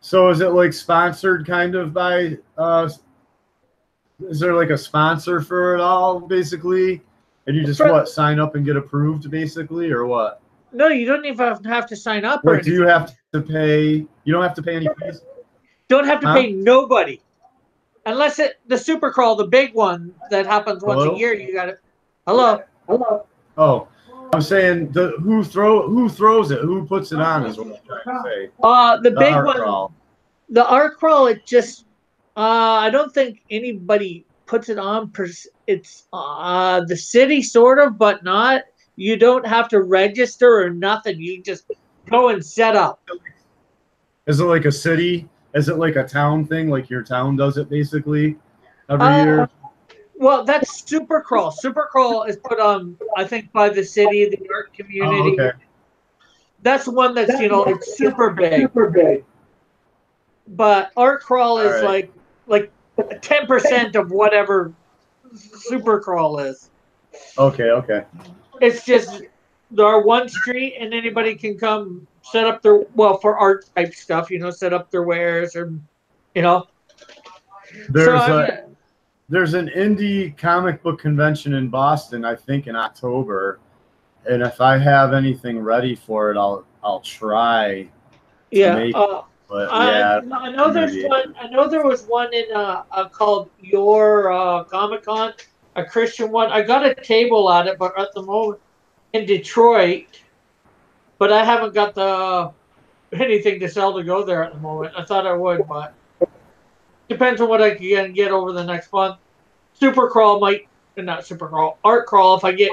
So is it like sponsored kind of by is there like a sponsor for it all basically? And you just sign up and get approved basically, or what? No, you don't even have to sign up. Wait, do you have to pay? You don't have to pay any fees? Don't have to pay nobody. Unless the Super Crawl, the big one that happens once a year, you got it. Hello. Oh, I'm saying who throws it? Who puts it on is what I'm trying to say. The big one. The Art Crawl, it just I don't think anybody puts it on. It's the city sort of, but not. You don't have to register or nothing. You just go and set up. Is it like a city? Is it like a town thing? Like your town does it basically every year? Well, that's Super Crawl. Super Crawl is put on, I think, by the city, the art community. Oh, okay. That's one that's it's super big. But Art Crawl is like 10% of whatever Super Crawl is. Okay. It's just there are one street, and anybody can come set up their for art type stuff. Set up their wares, or There's an indie comic book convention in Boston, I think, in October, and if I have anything ready for it, I'll try. To make it. But, I know there's one. I know there was one in called Your Comic Con, a Christian one. I got a table at it, but at the moment in Detroit, but I haven't got anything to sell to go there at the moment. I thought I would, but depends on what I can get over the next month. Super Crawl not Super Crawl, Art Crawl. If I get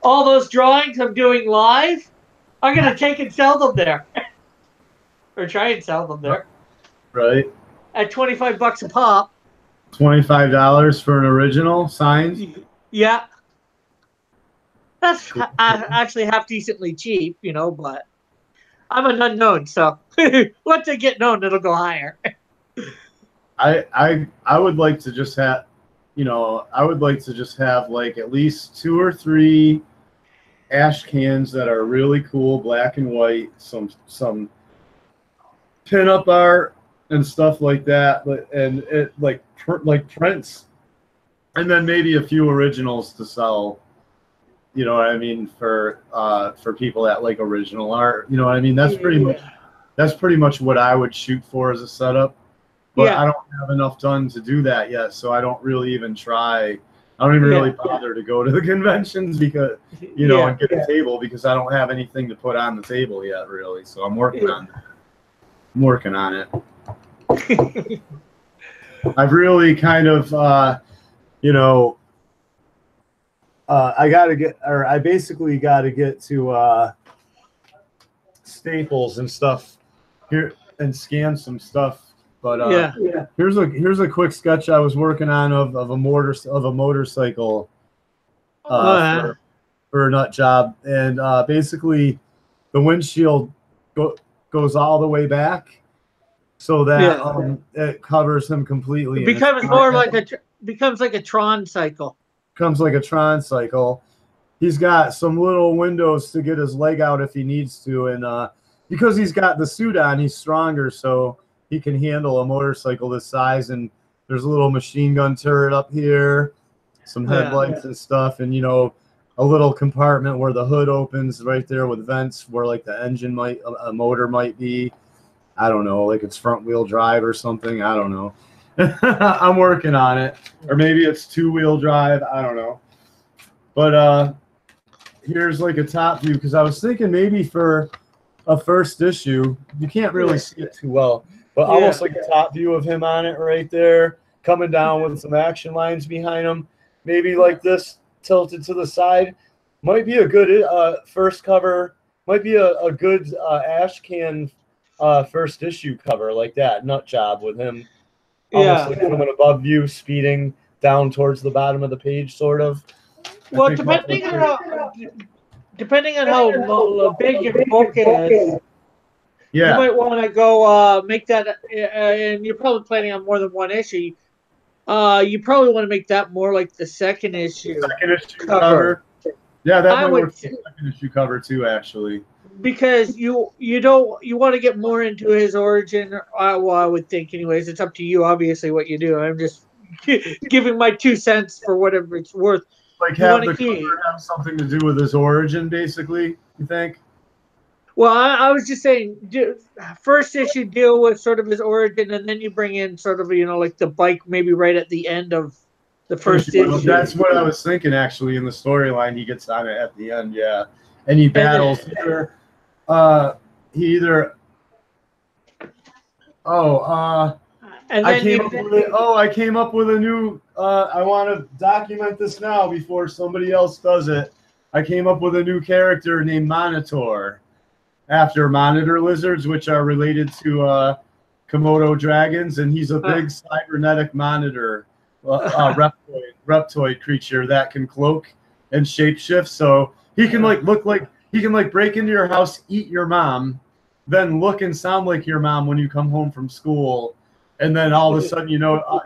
all those drawings I'm doing live, I'm gonna take and sell them there. Or try and sell them there. Right. At $25 a pop. $25 for an original signed? Yeah. That's actually half decently cheap, but I'm an unknown, so once I get known, it'll go higher. I would like to just have like at least 2 or 3 ash cans that are really cool, black and white, some pin-up art and stuff like that, and it like prints, and then maybe a few originals to sell. You know what I mean, for people that like original art. You know what I mean. That's pretty much what I would shoot for as a setup. But I don't have enough done to do that yet, so I don't really even try. I don't even really bother to go to the conventions because and get a table because I don't have anything to put on the table yet, really. So I'm working on that. I'm working on it. I've really kind of, I basically got to get to Staples and stuff here and scan some stuff. But here's a quick sketch I was working on of a motorcycle. for a nut job, and basically the windshield goes all the way back, so that it covers him completely. It becomes more like a Tron cycle. Comes like a Tron cycle. He's got some little windows to get his leg out if he needs to, and because he's got the suit on, he's stronger, so he can handle a motorcycle this size. And there's a little machine gun turret up here, some headlights and stuff, and a little compartment where the hood opens right there with vents where like the engine a motor might be. I don't know, like it's front wheel drive or something. I don't know. I'm working on it, or maybe it's 2-wheel drive. I don't know. But here's like a top view, because I was thinking maybe for a first issue, you can't really see it too well, but almost like a top view of him on it right there, coming down with some action lines behind him, maybe like this tilted to the side. Might be a good first cover. Might be a good ash can first issue cover, like that nut job with him almost like from an above view speeding down towards the bottom of the page, sort of. Well, depending on how big your book is, you might want to go make that, and you're probably planning on more than one issue. You probably want to make that more like the second issue. Second issue cover. Yeah, that might work for the second issue cover too, actually. Because you want to get more into his origin. Well, I would think, anyways. It's up to you, obviously, what you do. I'm just giving my 2 cents for whatever it's worth. Like have the cover have something to do with his origin, basically, you think? Well, I was just saying, first issue deal with sort of his origin, and then you bring in sort of, like the bike maybe right at the end of the first issue. That's what I was thinking, actually, in the storyline. He gets on it at the end, and he battles I came up with a new. I want to document this now before somebody else does it. I came up with a new character named Monitor, after monitor lizards, which are related to Komodo dragons, and he's a big cybernetic monitor, reptoid creature that can cloak and shapeshift. So he can he can break into your house, eat your mom, then look and sound like your mom when you come home from school. And then all of a sudden,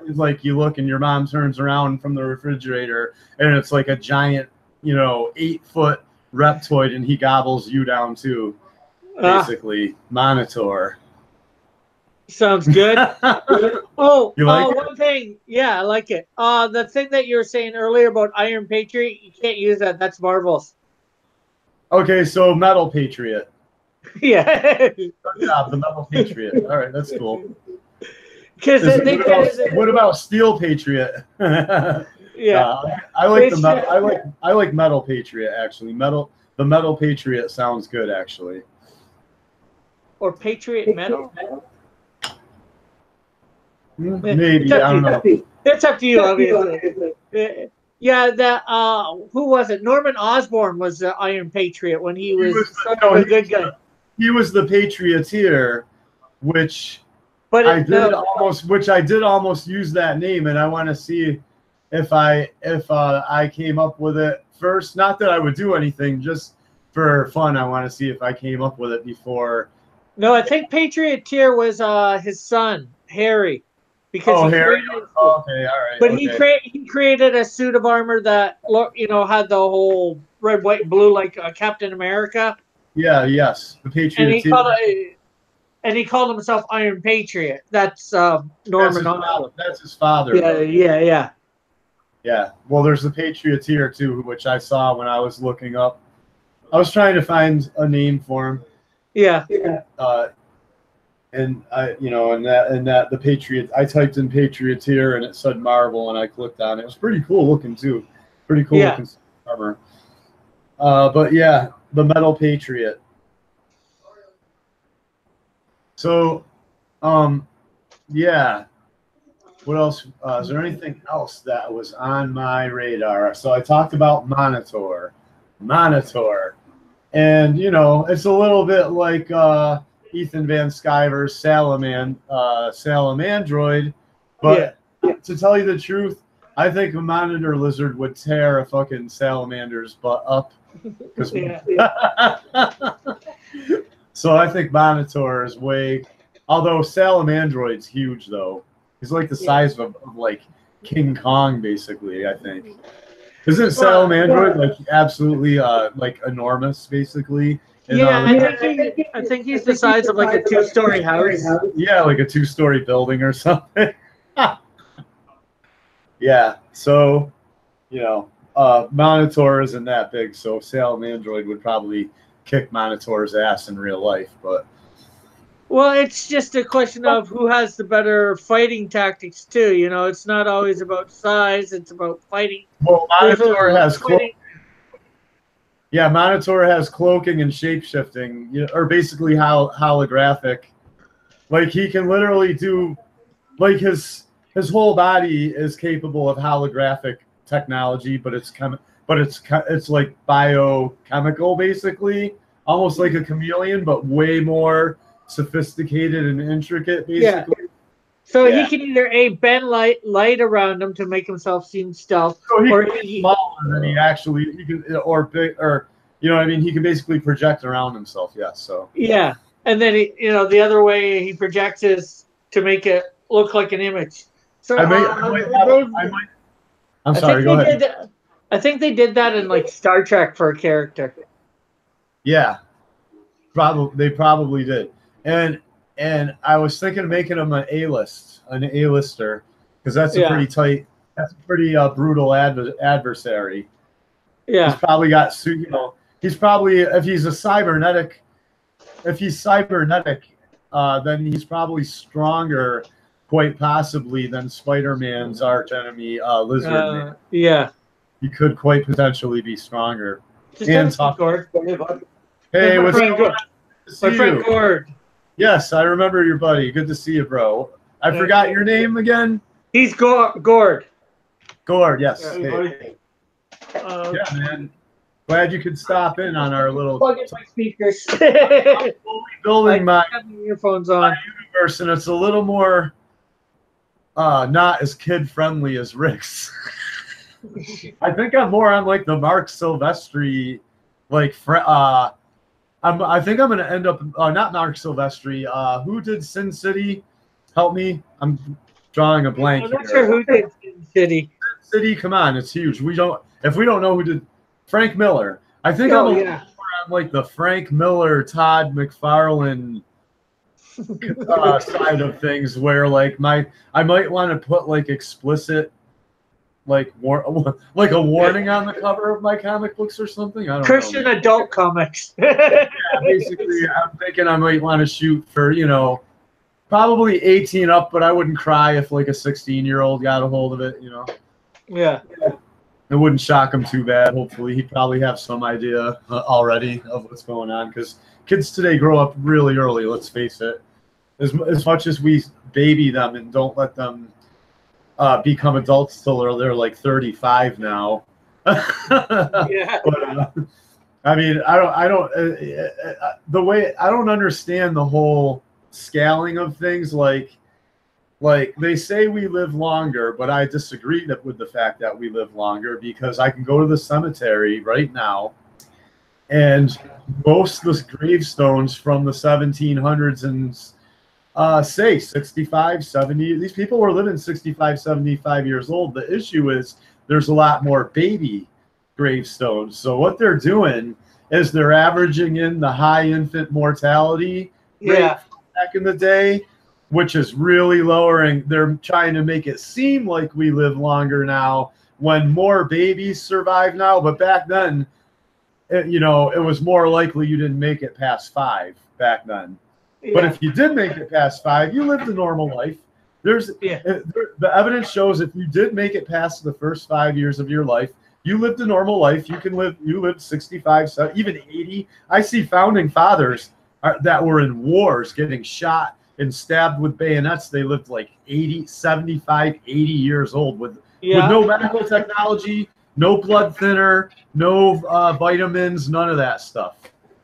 it's like you look and your mom turns around from the refrigerator and it's like a giant, 8-foot reptoid, and he gobbles you down too. Basically, Monitor. Sounds good. You like one thing. Yeah, I like it. The thing that you were saying earlier about Iron Patriot, you can't use that. That's Marvel's. Okay, so Metal Patriot. Yeah. Good job, the Metal Patriot. All right, that's cool. What about Steel Patriot? Yeah, I like the metal. I like Metal Patriot, actually. The Metal Patriot sounds good, actually. Or Patriot Metal. Maybe, I don't know. It's up to you, obviously. Yeah, who was it? Norman Osborn was the Iron Patriot when he was a good guy. He was the Patrioteer, which I did almost use that name, and I want to see if I came up with it first. Not that I would do anything, just for fun. I want to see if I came up with it before. No, I think Patrioteer was his son, Harry. Because Harry. Okay, all right. But he created a suit of armor that had the whole red, white, and blue like Captain America. Yeah. Yes. The Patriot. And he called himself Iron Patriot. That's Norman Osborn. That's his father. Yeah. Yeah. Well, there's the Patrioteer too, which I saw when I was looking up. I was trying to find a name for him. Yeah. And the Patriot, I typed in Patrioteer and it said Marvel, and I clicked on it. It was pretty cool looking too. Pretty cool looking armor. But yeah, the Metal Patriot. So, yeah. What else? Is there anything else that was on my radar? So I talked about Monitor. And, it's a little bit like Ethan Van Sciver's Salamandroid. But to tell you the truth, I think a monitor lizard would tear a fucking salamander's butt up. Yeah. So I think Monitor is way. Although Salamandroid's huge though. He's like the size of like King Kong basically. I think. Isn't Salamandroid like absolutely like enormous basically? Yeah, I think he's the size of like a 2-story house. Yeah, like a 2-story building or something. Yeah, so you know, Monitor isn't that big, so Salamandroid would probably kick Monitor's ass in real life, but well, it's just a question of who has the better fighting tactics too. You know, it's not always about size; it's about fighting. Well, Monitor has cloaking. Yeah, Monitor has cloaking and shapeshifting, or basically holographic. Like he can literally do, like his whole body is capable of holographic technology, but it's like biochemical basically, almost like a chameleon, but way more sophisticated and intricate basically. Yeah. So he can either bend light around him to make himself seem stealth, so or he's smaller than he can, or big, or you know what I mean, he can basically project around himself. Yes. So yeah, and then the other way he projects is to make it look like an image. So I'm sorry. Go ahead. I think they did that in like Star Trek for a character. Yeah, they probably did. And I was thinking of making him an A-lister, because that's a pretty brutal adversary. Yeah, he's probably got he's probably if he's cybernetic, then he's probably stronger, quite possibly, than Spider-Man's arch enemy, Lizardman. Yeah, he could quite potentially be stronger. Just and tough. Hey, what's going on? My friend Gord. Yes, I remember your buddy. Good to see you, bro. I forgot your name again. He's Gord. Gord, yes. Hey. Yeah, man. Glad you could stop in on our little. Plug in my speakers. I'm building my earphones on. Universe, and it's a little more not as kid friendly as Rick's. I think I'm more on like the Mark Silvestri, like I think I'm gonna end up not Mark Silvestri. Who did Sin City? Help me. I'm drawing a blank. I'm not sure who did Sin City. Sin City, come on, it's huge. If we don't know who did Frank Miller. I think I'm on like the Frank Miller, Todd McFarlane side of things, where like I might want to put like explicit, like a warning on the cover of my comic books or something. I don't Christian know. adult comics. Yeah, basically, I'm thinking I might want to shoot for probably 18 up, but I wouldn't cry if like a 16-year-old got a hold of it. Yeah. It wouldn't shock him too bad. Hopefully, he'd probably have some idea already of what's going on, because kids today grow up really early. Let's face it. As much as we baby them and don't let them become adults till they're like 35 now. Yeah. But, I mean, I don't understand the whole scaling of things. Like they say we live longer, but I disagree with the fact that we live longer, because I can go to the cemetery right now, and most of the gravestones from the 1700s and say 65, 70, these people were living 65, 75 years old. The issue is there's a lot more baby gravestones. So what they're doing is they're averaging in the high infant mortality rate back in the day, which is really lowering. They're trying to make it seem like we live longer now when more babies survive now. But back then, it was more likely you didn't make it past 5 back then. Yeah. But if you did make it past 5, you lived a normal life. The evidence shows if you did make it past the first 5 years of your life, you lived a normal life. You lived 65, even 80. I see founding fathers that were in wars getting shot and stabbed with bayonets. They lived like 80, 75, 80 years old with no medical technology, no blood thinner, no vitamins, none of that stuff.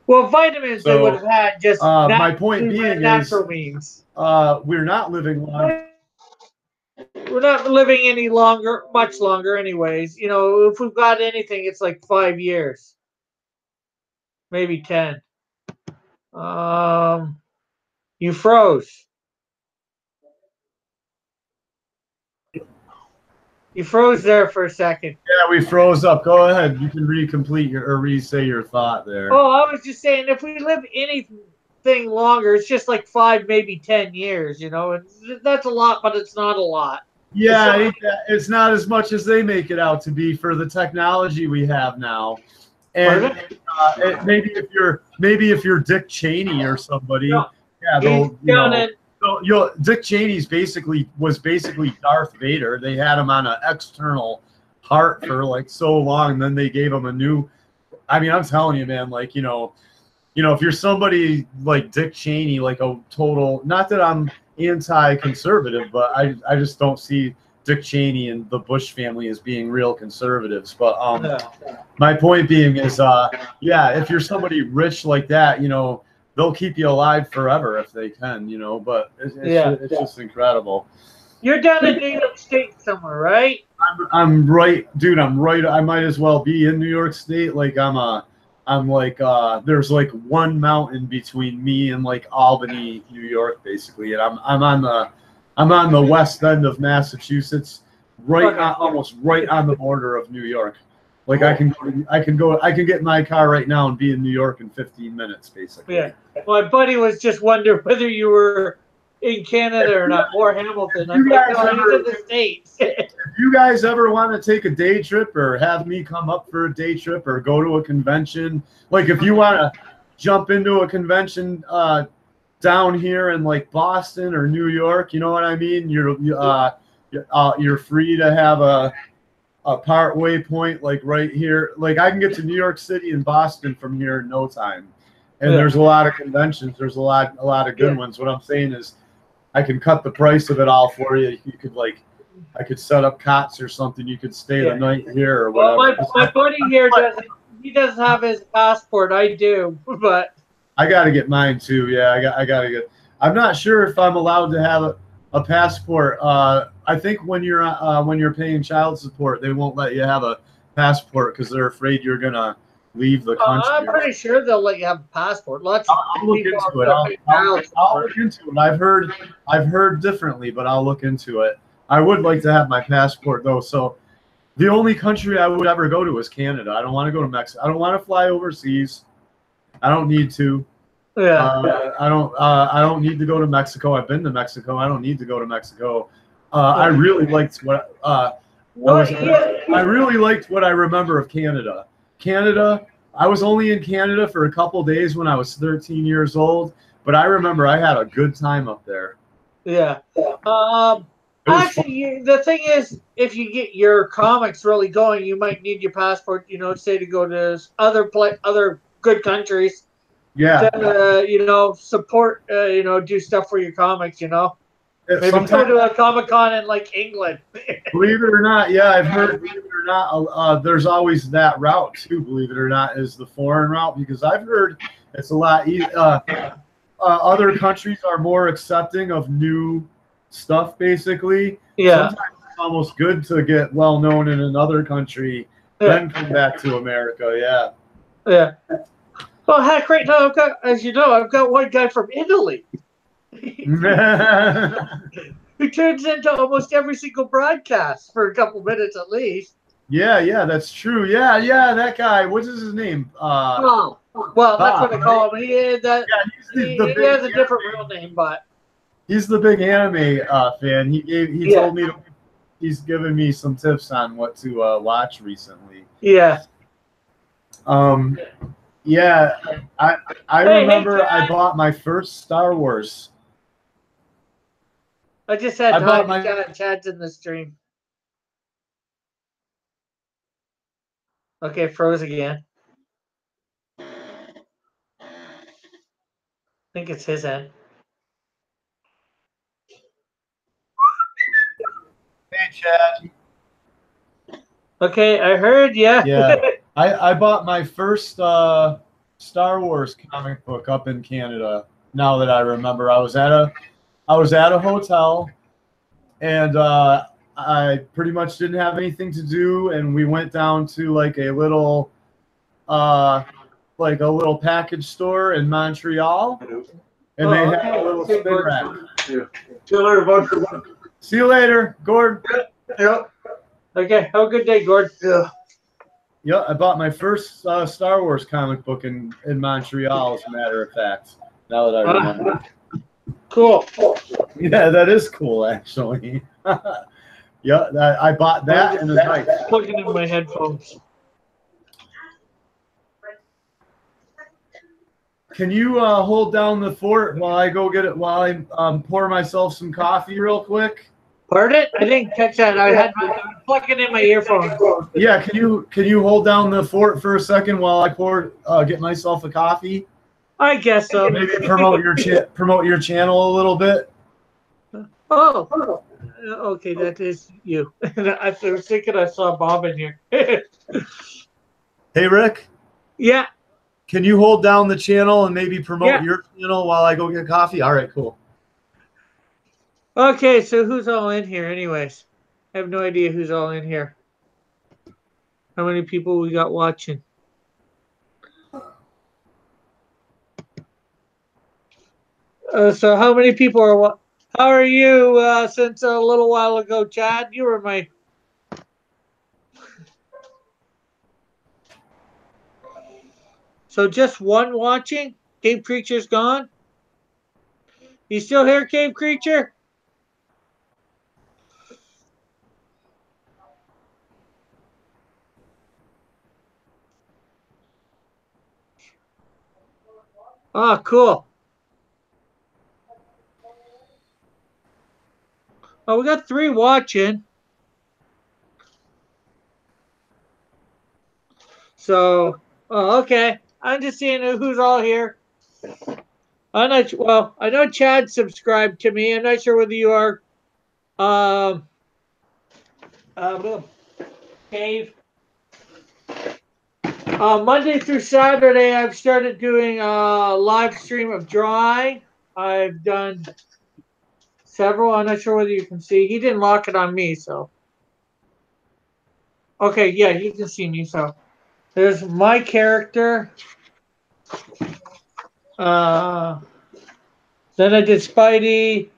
Well, vitamins they would have had just my point being natural means. We're not living long. we're not living any longer, much longer, anyways. You know, if we've got anything, it's like 5 years, maybe 10. Um, you froze. You froze there for a second. Yeah, we froze up. Go ahead. You can recomplete your or re-say your thought there. Oh, I was just saying, if we live anything longer, it's just like 5, maybe 10 years. You know, and that's a lot, but it's not a lot. Yeah, it's not as much as they make it out to be for the technology we have now. And maybe if you're Dick Cheney or somebody, No, yeah, they'll Dick Cheney's was basically Darth Vader. They had him on an external heart for like so long, and then they gave him a new. I mean, I'm telling you, man, like if you're somebody like Dick Cheney, like a total, not that I'm anti-conservative, but I just don't see Dick Cheney and the Bush family as being real conservatives. But my point being is, if you're somebody rich like that, they'll keep you alive forever if they can, but it's just incredible. You're down in New York State somewhere, right? I'm right, dude. I'm right. I might as well be in New York State. Like there's like one mountain between me and like Albany, New York, basically, and I'm on the west end of Massachusetts, almost right on the border of New York. Like I can get in my car right now and be in New York in 15 minutes, basically. Yeah. My buddy was just wondering whether you were in Canada or not, or Hamilton. I'm like, no, he's in the States. If you guys ever want to take a day trip or have me come up for a day trip or go to a convention, like if you want to jump into a convention down here in like Boston or New York, you know what I mean? You're free to have a part way point like right here. Like I can get to New York City and Boston from here in no time. And there's a lot of conventions. There's a lot of good ones. What I'm saying is I can cut the price of it all for you. You could I could set up cots or something. You could stay the night here or whatever. Well, my buddy here doesn't have his passport. I do, but I got to get mine too. Yeah, I got to get. I'm not sure if I'm allowed to have a passport. I think when you're paying child support, they won't let you have a passport because they're afraid you're gonna leave the country. I'm pretty sure they'll let you have a passport. I'll look into it. I'll look into it. I've heard differently, but I'll look into it. I would like to have my passport though. So the only country I would ever go to is Canada. I don't want to go to Mexico. I don't want to fly overseas. I don't need to. Yeah. I don't need to go to Mexico. I've been to Mexico. I don't need to go to Mexico. I really liked what I really liked what I remember of Canada. Canada, I was only in Canada for a couple days when I was 13 years old, but I remember I had a good time up there. Yeah. Actually, the thing is, if you get your comics really going, you might need your passport, say to go to other good countries. Yeah. To, support, do stuff for your comics, Maybe go to a Comic-Con in like England. Believe it or not, yeah, I've heard. Believe it or not, there's always that route too. Believe it or not, is the foreign route because I've heard it's a lot. Other countries are more accepting of new stuff. Basically, yeah. Sometimes it's almost good to get well known in another country, then come back to America. Yeah. Yeah. Well, heck, right now I've got one guy from Italy. Who turns into almost every single broadcast for a couple minutes at least. Yeah, that's true. Yeah, that guy. What's his name? Well, that's what I call him. He has a different real name, but he's the big anime fan. He told me he's given me some tips on what to watch recently. Yeah. Yeah, I remember I bought my first Star Wars. I just had Chad's in the stream. Okay, froze again. I think it's his end. Hey, Chad. Okay, I heard. Yeah. I bought my first Star Wars comic book up in Canada. Now that I remember, I was at a hotel, and I pretty much didn't have anything to do, and we went down to like a little package store in Montreal, and they had a little spin rack. See you later, bud. See you later, Gord. Yep. Okay, have a good day, Gord. Yeah. Yeah, I bought my first Star Wars comic book in Montreal, as a matter of fact. Now that I remember. Cool. Yeah, that is cool, actually. Yeah, I bought that and a knife. Plugging in my headphones. Can you hold down the fort while I go get it? While I pour myself some coffee real quick. Pardon? I didn't catch that. I was plugging in my earphones. Yeah, can you hold down the fort for a second while I get myself a coffy? I guess so. Maybe promote your channel a little bit. Oh, okay, that is you. I was thinking I saw Bob in here. Hey, Rick. Yeah. Can you hold down the channel and maybe promote your channel while I go get coffee? All right, cool. Okay, so who's all in here anyways? I have no idea who's all in here. How many people we got watching? So how many people are how are you since a little while ago, Chad? You were my So just one watching? Cave Creature's gone? You still here, Cave Creature? Oh, cool. Oh, we got 3 watching. So, okay. I'm just seeing who's all here. I'm not well. I know Chad subscribed to me. I'm not sure whether you are. Cave. Monday through Saturday, I've started doing a live stream of drawing. I've done several. I'm not sure whether you can see. He didn't lock it on me, so. Okay, yeah, you can see me. So there's my character. Then I did Spidey.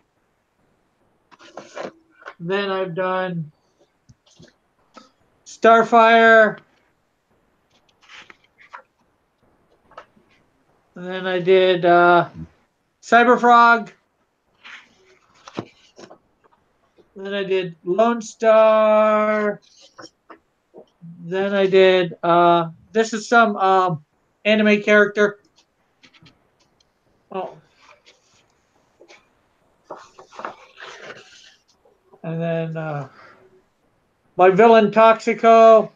Then I've done Starfire. And then I did Cyberfrog. Then I did Lone Star. Then I did this is some anime character. Oh. And then my villain Toxico.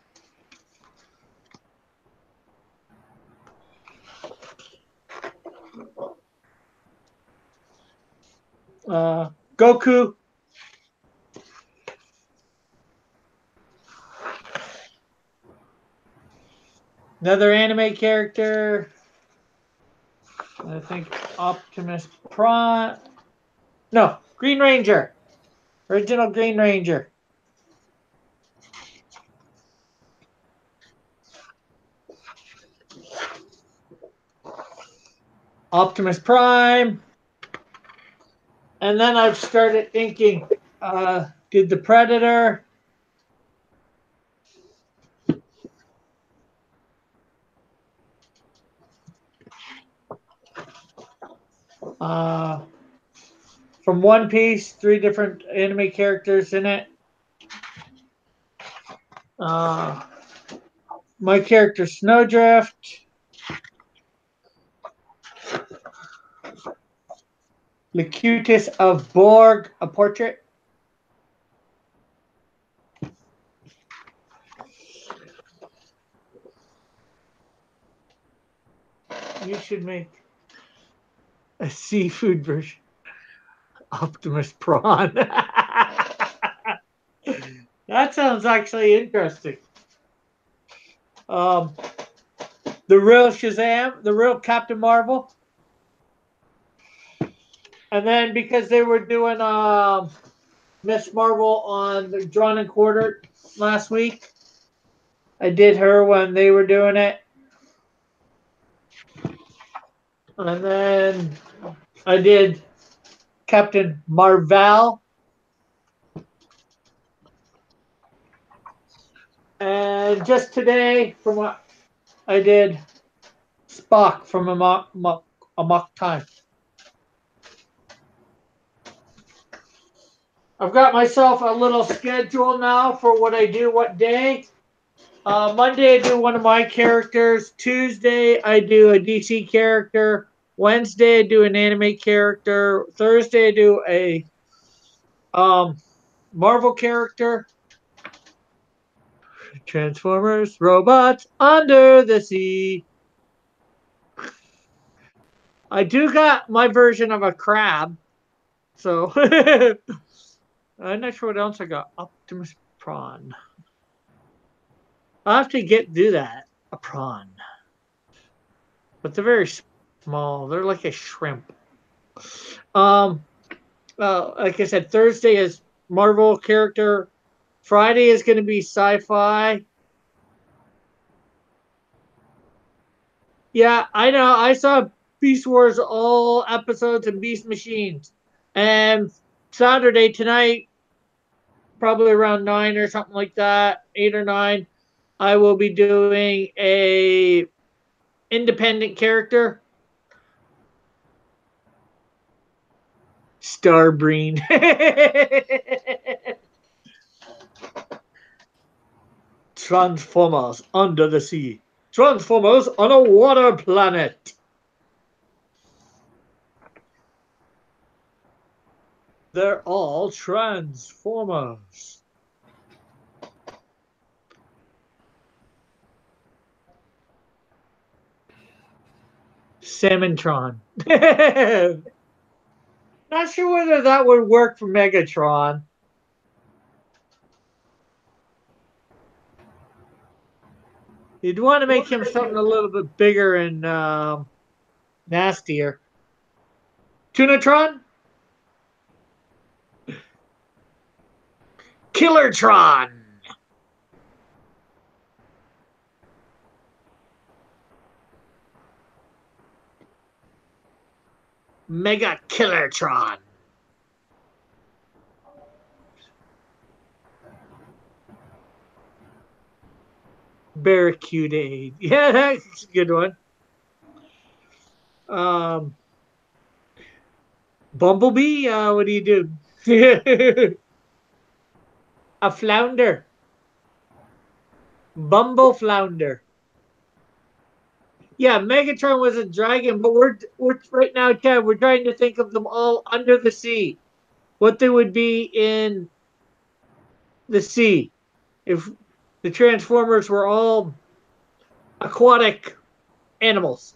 Goku. Another anime character. I think Optimus Prime. No, Green Ranger. Original Green Ranger. Optimus Prime. And then I've started inking. Did the Predator. From One Piece, 3 different anime characters in it. My character Snowdrift. Locutus of Borg, a portrait. You should make a seafood version. Optimus Prawn. That sounds actually interesting. The real Shazam, the real Captain Marvel. And then because they were doing Miss Marvel on the Drawn and Quartered last week. I did her when they were doing it. And then I did Captain Marvel. And just today, from what I did, Spock from Amok Time. I've got myself a little schedule now for what I do, what day. Monday, I do one of my characters. Tuesday, I do a DC character. Wednesday, I do an anime character. Thursday, I do a Marvel character. Transformers, robots under the sea. I do got my version of a crab. So I'm not sure what else I got. Optimus Prawn. I'll have to do that. A prawn. But they're very small. They're like a shrimp. Like I said, Thursday is Marvel character. Friday is going to be sci-fi. Yeah, I know. I saw Beast Wars all episodes and Beast Machines. And Saturday tonight, probably around 9 or something like that, 8 or 9, I will be doing a independent character. Starbreen. Transformers under the sea. Transformers on a water planet. They're all Transformers. Salmontron. Not sure whether that would work for Megatron. You'd want to make him something a little bit bigger and nastier. Tunatron? Killertron. Mega Killertron. Barracuda. Yeah, that's a good one. Bumblebee, what do you do? A flounder. Bumble flounder. Yeah, Megatron was a dragon, but we're right now, Ted, we're trying to think of them all under the sea. What they would be in the sea if the Transformers were all aquatic animals.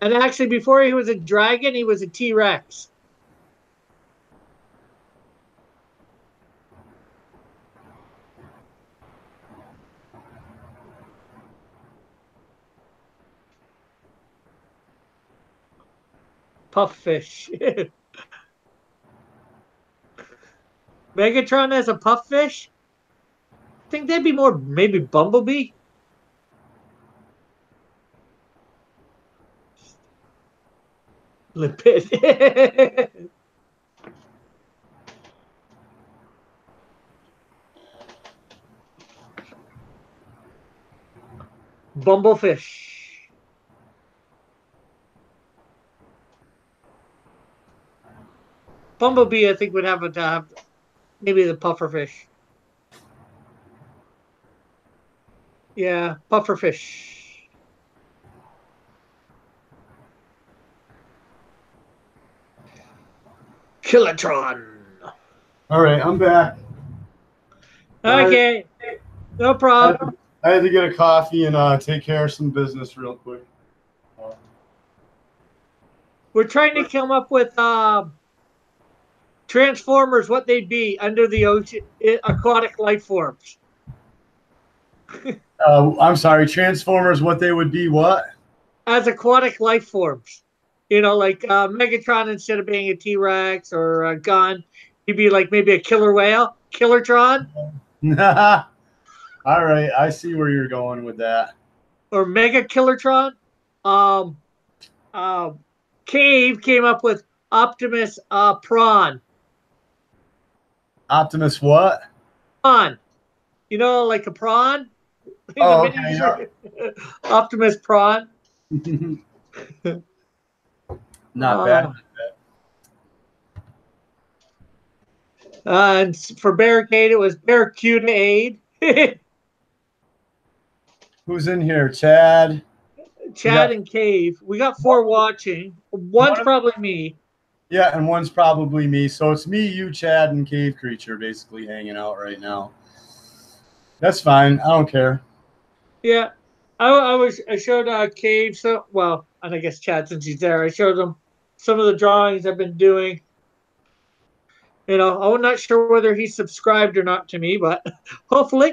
And actually, before he was a dragon, he was a T-Rex. Puffish. Megatron as a puffish? I think that'd be more maybe Bumblebee. Lipid. Bumblefish. Bumblebee, I think, would have maybe the pufferfish. Yeah, pufferfish. Killatron. All right, I'm back. Okay, no problem. I had to get a coffee and take care of some business real quick. We're trying to come up with Transformers, what they'd be under the ocean, aquatic life forms. I'm sorry, Transformers, what they would be, what? as aquatic life forms. You know, like Megatron, instead of being a T-Rex or a gun, he'd be like maybe a killer whale, Killertron, All right, I see where you're going with that. or Mega Killertron. Um, uh, Cave came up with Optimus Prawn. Optimus what? Prawn. You know, like a prawn? He's a Oh, mini okay, yeah. Optimus Prawn. Not bad. And for Barricade, it was Barracuda Aid. Who's in here? Chad. Chad and Cave. We got 4 watching. One's probably me. Yeah, and one's probably me. So it's me, you, Chad, and Cave Creature basically hanging out right now. That's fine. I don't care. Yeah. I showed Cave, so well, and I guess Chad, since he's there, I showed him some of the drawings I've been doing. You know, I'm not sure whether he's subscribed or not to me, but hopefully.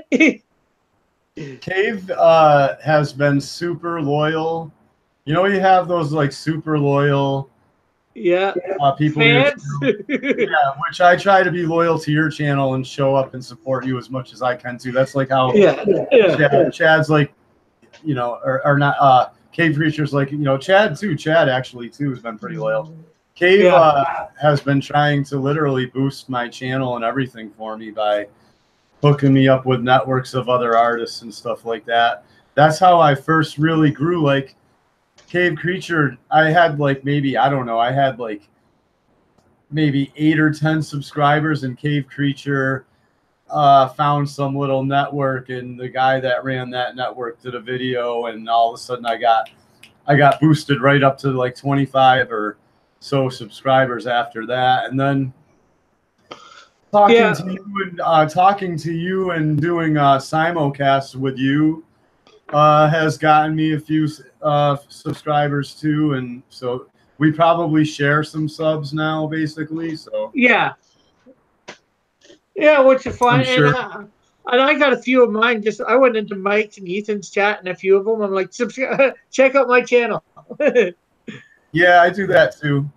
Cave has been super loyal. You know, you have those like super loyal people fans. Yeah, which I try to be loyal to your channel and show up and support you as much as I can too. That's like how Chad's like, you know, or not. Cave Creature's like, you know, Chad too. Chad actually too has been pretty loyal. Cave has been trying to literally boost my channel and everything for me by hooking me up with networks of other artists and stuff like that. That's how I first really grew. Like Cave Creature, I had like maybe, I don't know, I had like maybe 8 or 10 subscribers, and Cave Creature found some little network, and the guy that ran that network did a video, and all of a sudden I got boosted right up to like 25 or so subscribers after that. And then talking to you and doing simulcasts with you has gotten me a few subscribers too, and so we probably share some subs now, basically. So which is fine. Sure. And I got a few of mine. Just I went into Mike's and Ethan's chat, and a few of them, I'm like, check out my channel. Yeah, I do that too.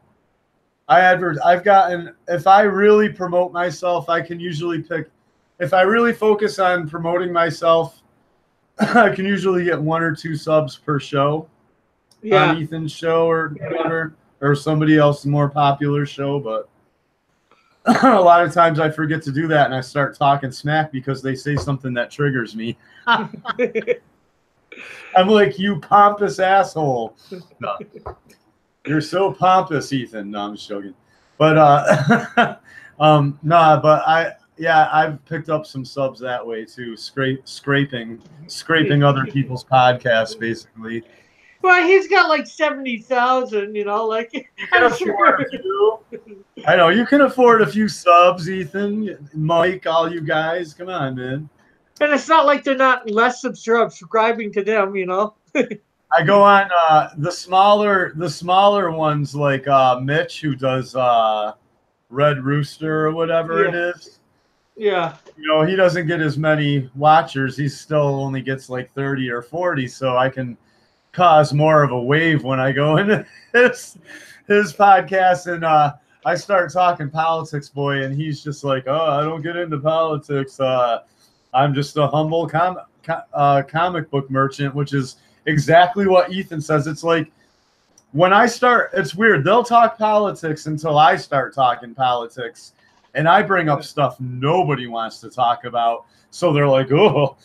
I've gotten, if I really promote myself, I can usually pick, if I really focus on promoting myself, I can usually get 1 or 2 subs per show on Ethan's show or whatever, or somebody else's more popular show. But a lot of times I forget to do that, and I start talking smack because they say something that triggers me. I'm like, you pompous asshole. No. You're so pompous, Ethan. No, I'm just joking. But but I've picked up some subs that way too, scraping other people's podcasts, basically. Well, he's got like 70,000, you know, like I know you can afford a few subs, Ethan, Mike, all you guys. Come on, man. And it's not like they're not less subscribing to them, you know. I go on the smaller ones, like Mitch, who does Red Rooster or whatever it is. Yeah. You know, he doesn't get as many watchers. He still only gets like 30 or 40, so I can cause more of a wave when I go into his podcast, and I start talking politics, boy, and he's just like, oh, I don't get into politics. I'm just a humble comic book merchant, which is exactly what Ethan says. It's like when I start, it's weird. They'll talk politics until I start talking politics, and I bring up stuff nobody wants to talk about. So they're like, oh,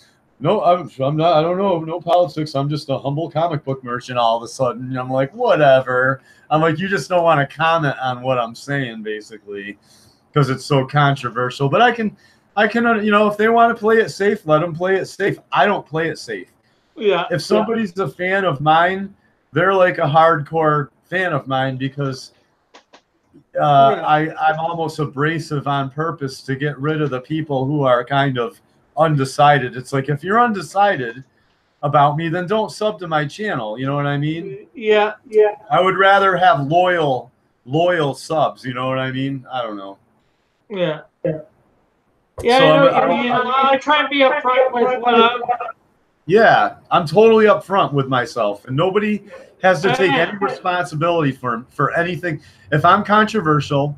no, I'm not. I don't know. No politics. I'm just a humble comic book merchant all of a sudden. And I'm like, whatever. I'm like, you just don't want to comment on what I'm saying, basically, because it's so controversial. But I can, you know, if they want to play it safe, let them play it safe. I don't play it safe. Yeah. If somebody's a fan of mine, they're like a hardcore fan of mine, because I'm almost abrasive on purpose to get rid of the people who are kind of undecided. It's like, if you're undecided about me, then don't sub to my channel. You know what I mean? Yeah. I would rather have loyal subs. You know what I mean? I don't know. Yeah. So I try and be upfront with what Yeah, I'm totally upfront with myself, and nobody has to take any responsibility for anything. If I'm controversial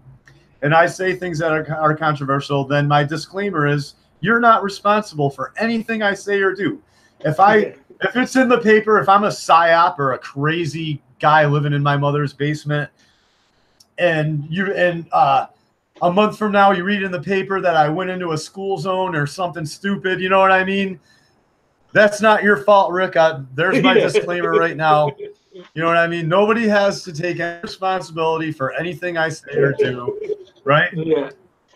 and I say things that are controversial, then my disclaimer is you're not responsible for anything I say or do. If it's in the paper, if I'm a psyop or a crazy guy living in my mother's basement, and a month from now you read in the paper that I went into a school zone or something stupid, you know what I mean? That's not your fault, Rick. There's my disclaimer right now. You know what I mean? Nobody has to take any responsibility for anything I say or do, right? Yeah.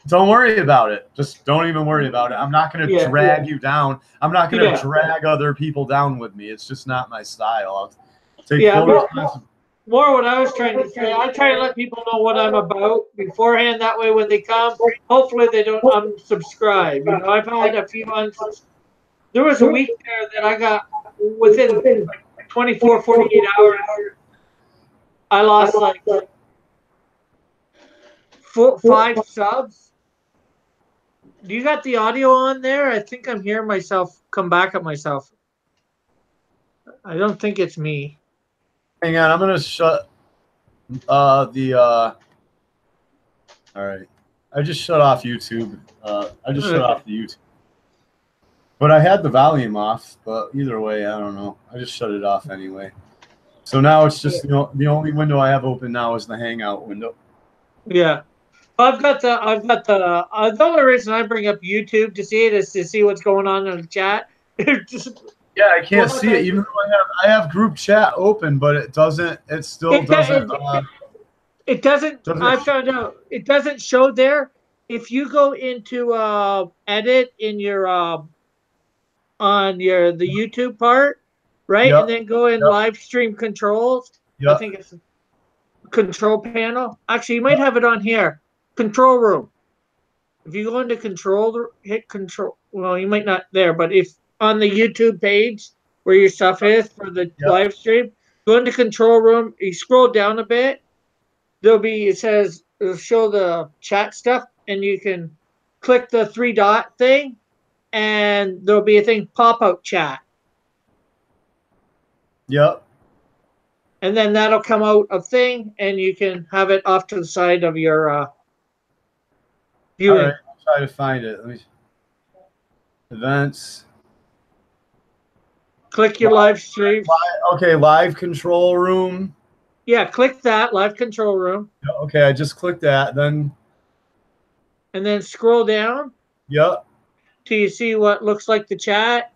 Don't worry about it. Just don't even worry about it. I'm not going to drag you down. I'm not going to drag other people down with me. It's just not my style. I'll take full responsibility. More what I was trying to say. I try to let people know what I'm about beforehand. That way, when they come, hopefully they don't unsubscribe. You know, I've had a few unsubscribe. There was a week there that I got within 24, 48 hours. I lost like 5 subs. Do you got the audio on there? I think I'm hearing myself come back at myself. I don't think it's me. Hang on, I'm gonna shut all right. I just shut off YouTube. I just shut off the YouTube. But I had the volume off, but either way, I don't know. I just shut it off anyway. So now it's just the only window I have open now is the Hangout window. Yeah. The only reason I bring up YouTube to see it is to see what's going on in the chat. Yeah, I can't see it, even though I have group chat open, but it doesn't. It still doesn't. It doesn't. I found out it doesn't show there. If you go into edit in your on the YouTube part, right, and then go in live stream controls. I think it's control panel. Actually, you might have it on here. Control room. If you go into control, hit control. Well, you might not there, but if on the YouTube page where your stuff is for the live stream, go into control room. You scroll down a bit. It'll show the chat stuff, and you can click the 3 dot thing, and there'll be a thing pop out chat. Yep. And then that'll come out a thing, and you can have it off to the side of your viewing. All right, I'll try to find it. Let me. Events. Click your live stream. Okay, live control room. Yeah, click that live control room. Okay, I just clicked that. Then. And then scroll down. Yep. Till you see what looks like the chat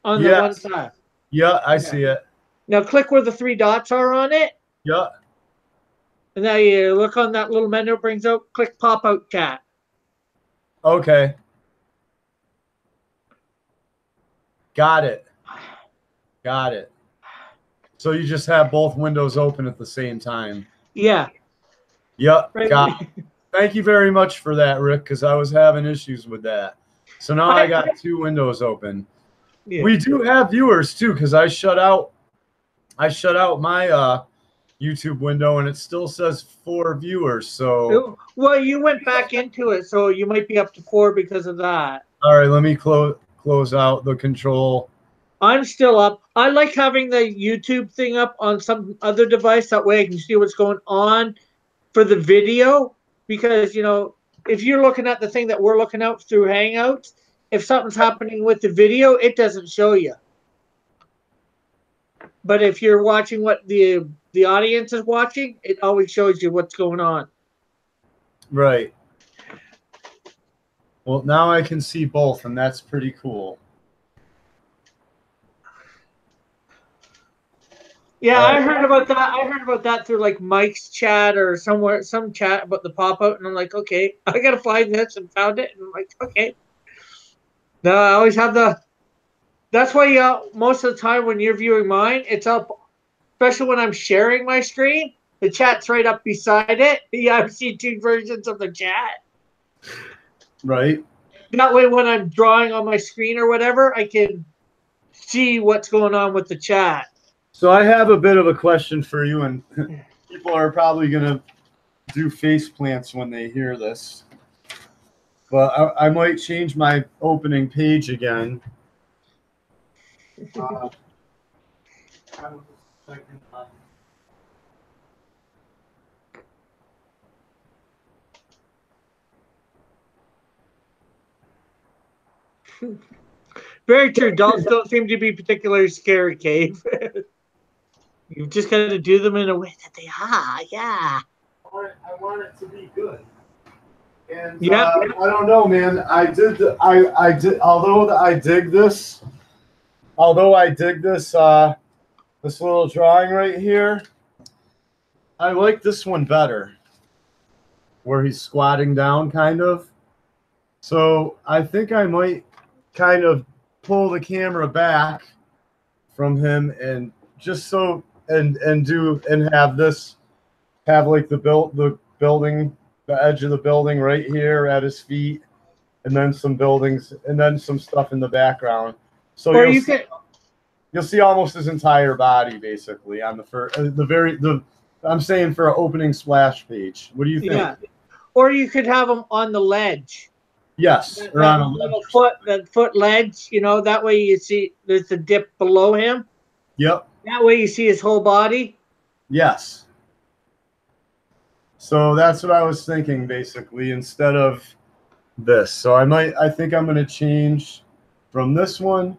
on the one side. Yeah, I see it. Now click where the 3 dots are on it. Yep. And now you look on that little menu it brings out, click pop out chat. Okay. Got it. Got it. So you just have both windows open at the same time. Yeah. Yep. Right. Got it. Thank you very much for that, Rick, because I was having issues with that. So now I got 2 windows open. Yeah. We do have viewers too, because I shut out my YouTube window and it still says 4 viewers. So well, you went back into it, so you might be up to 4 because of that. All right, let me close out the control. I'm still up. I like having the YouTube thing up on some other device. That way I can see what's going on for the video. Because, you know, if you're looking at the thing that we're looking at through Hangouts, if something's happening with the video, it doesn't show you. But if you're watching what the audience is watching, it always shows you what's going on. Right. Well, now I can see both, and that's pretty cool. Yeah, I heard about that. I heard about that through like Mike's chat or somewhere, some chat about the pop out, and I'm like, okay, I gotta find this, and found it, and I'm like, okay. Now I always have the. That's why most of the time when you're viewing mine, it's up, especially when I'm sharing my screen. The chat's right up beside it. Yeah, I've seen 2 versions of the chat. Right. That way, when I'm drawing on my screen or whatever, I can see what's going on with the chat. So I have a bit of a question for you, and people are probably going to do face plants when they hear this. But I might change my opening page again. I was checking on. Very true. Dolls don't seem to be particularly scary, Cave. You've just got to do them in a way that they are. Yeah. I want it to be good. And Yeah. I don't know, man. I did. Although I dig this. Although I dig this. This little drawing right here. I like this one better. Where he's squatting down, kind of. So I think I might kind of pull the camera back from him and just so and have this have like the building, the edge of the building right here at his feet, and then some buildings and then some stuff in the background. So Or you could. You'll see almost his entire body basically on the first, I'm saying for an opening splash page. What do you think? Yeah. Or you could have them on the ledge. Yes, or on a little foot ledge. You know, that way you see there's a dip below him. Yep. That way you see his whole body. Yes. So that's what I was thinking basically instead of this. So I think I'm going to change from this one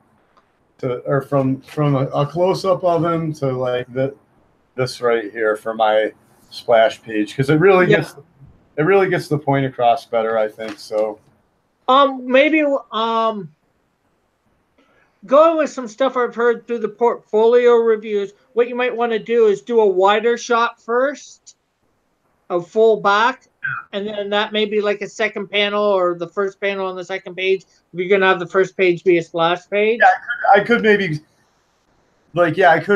to, or from a close up of him to like this right here for my splash page because it really gets the point across better, I think. So maybe going with some stuff I've heard through the portfolio reviews, what you might want to do is do a wider shot first, a full back, and then that may be like a second panel or the first panel on the second page. If you're going to have the first page be a splash page. Yeah, I could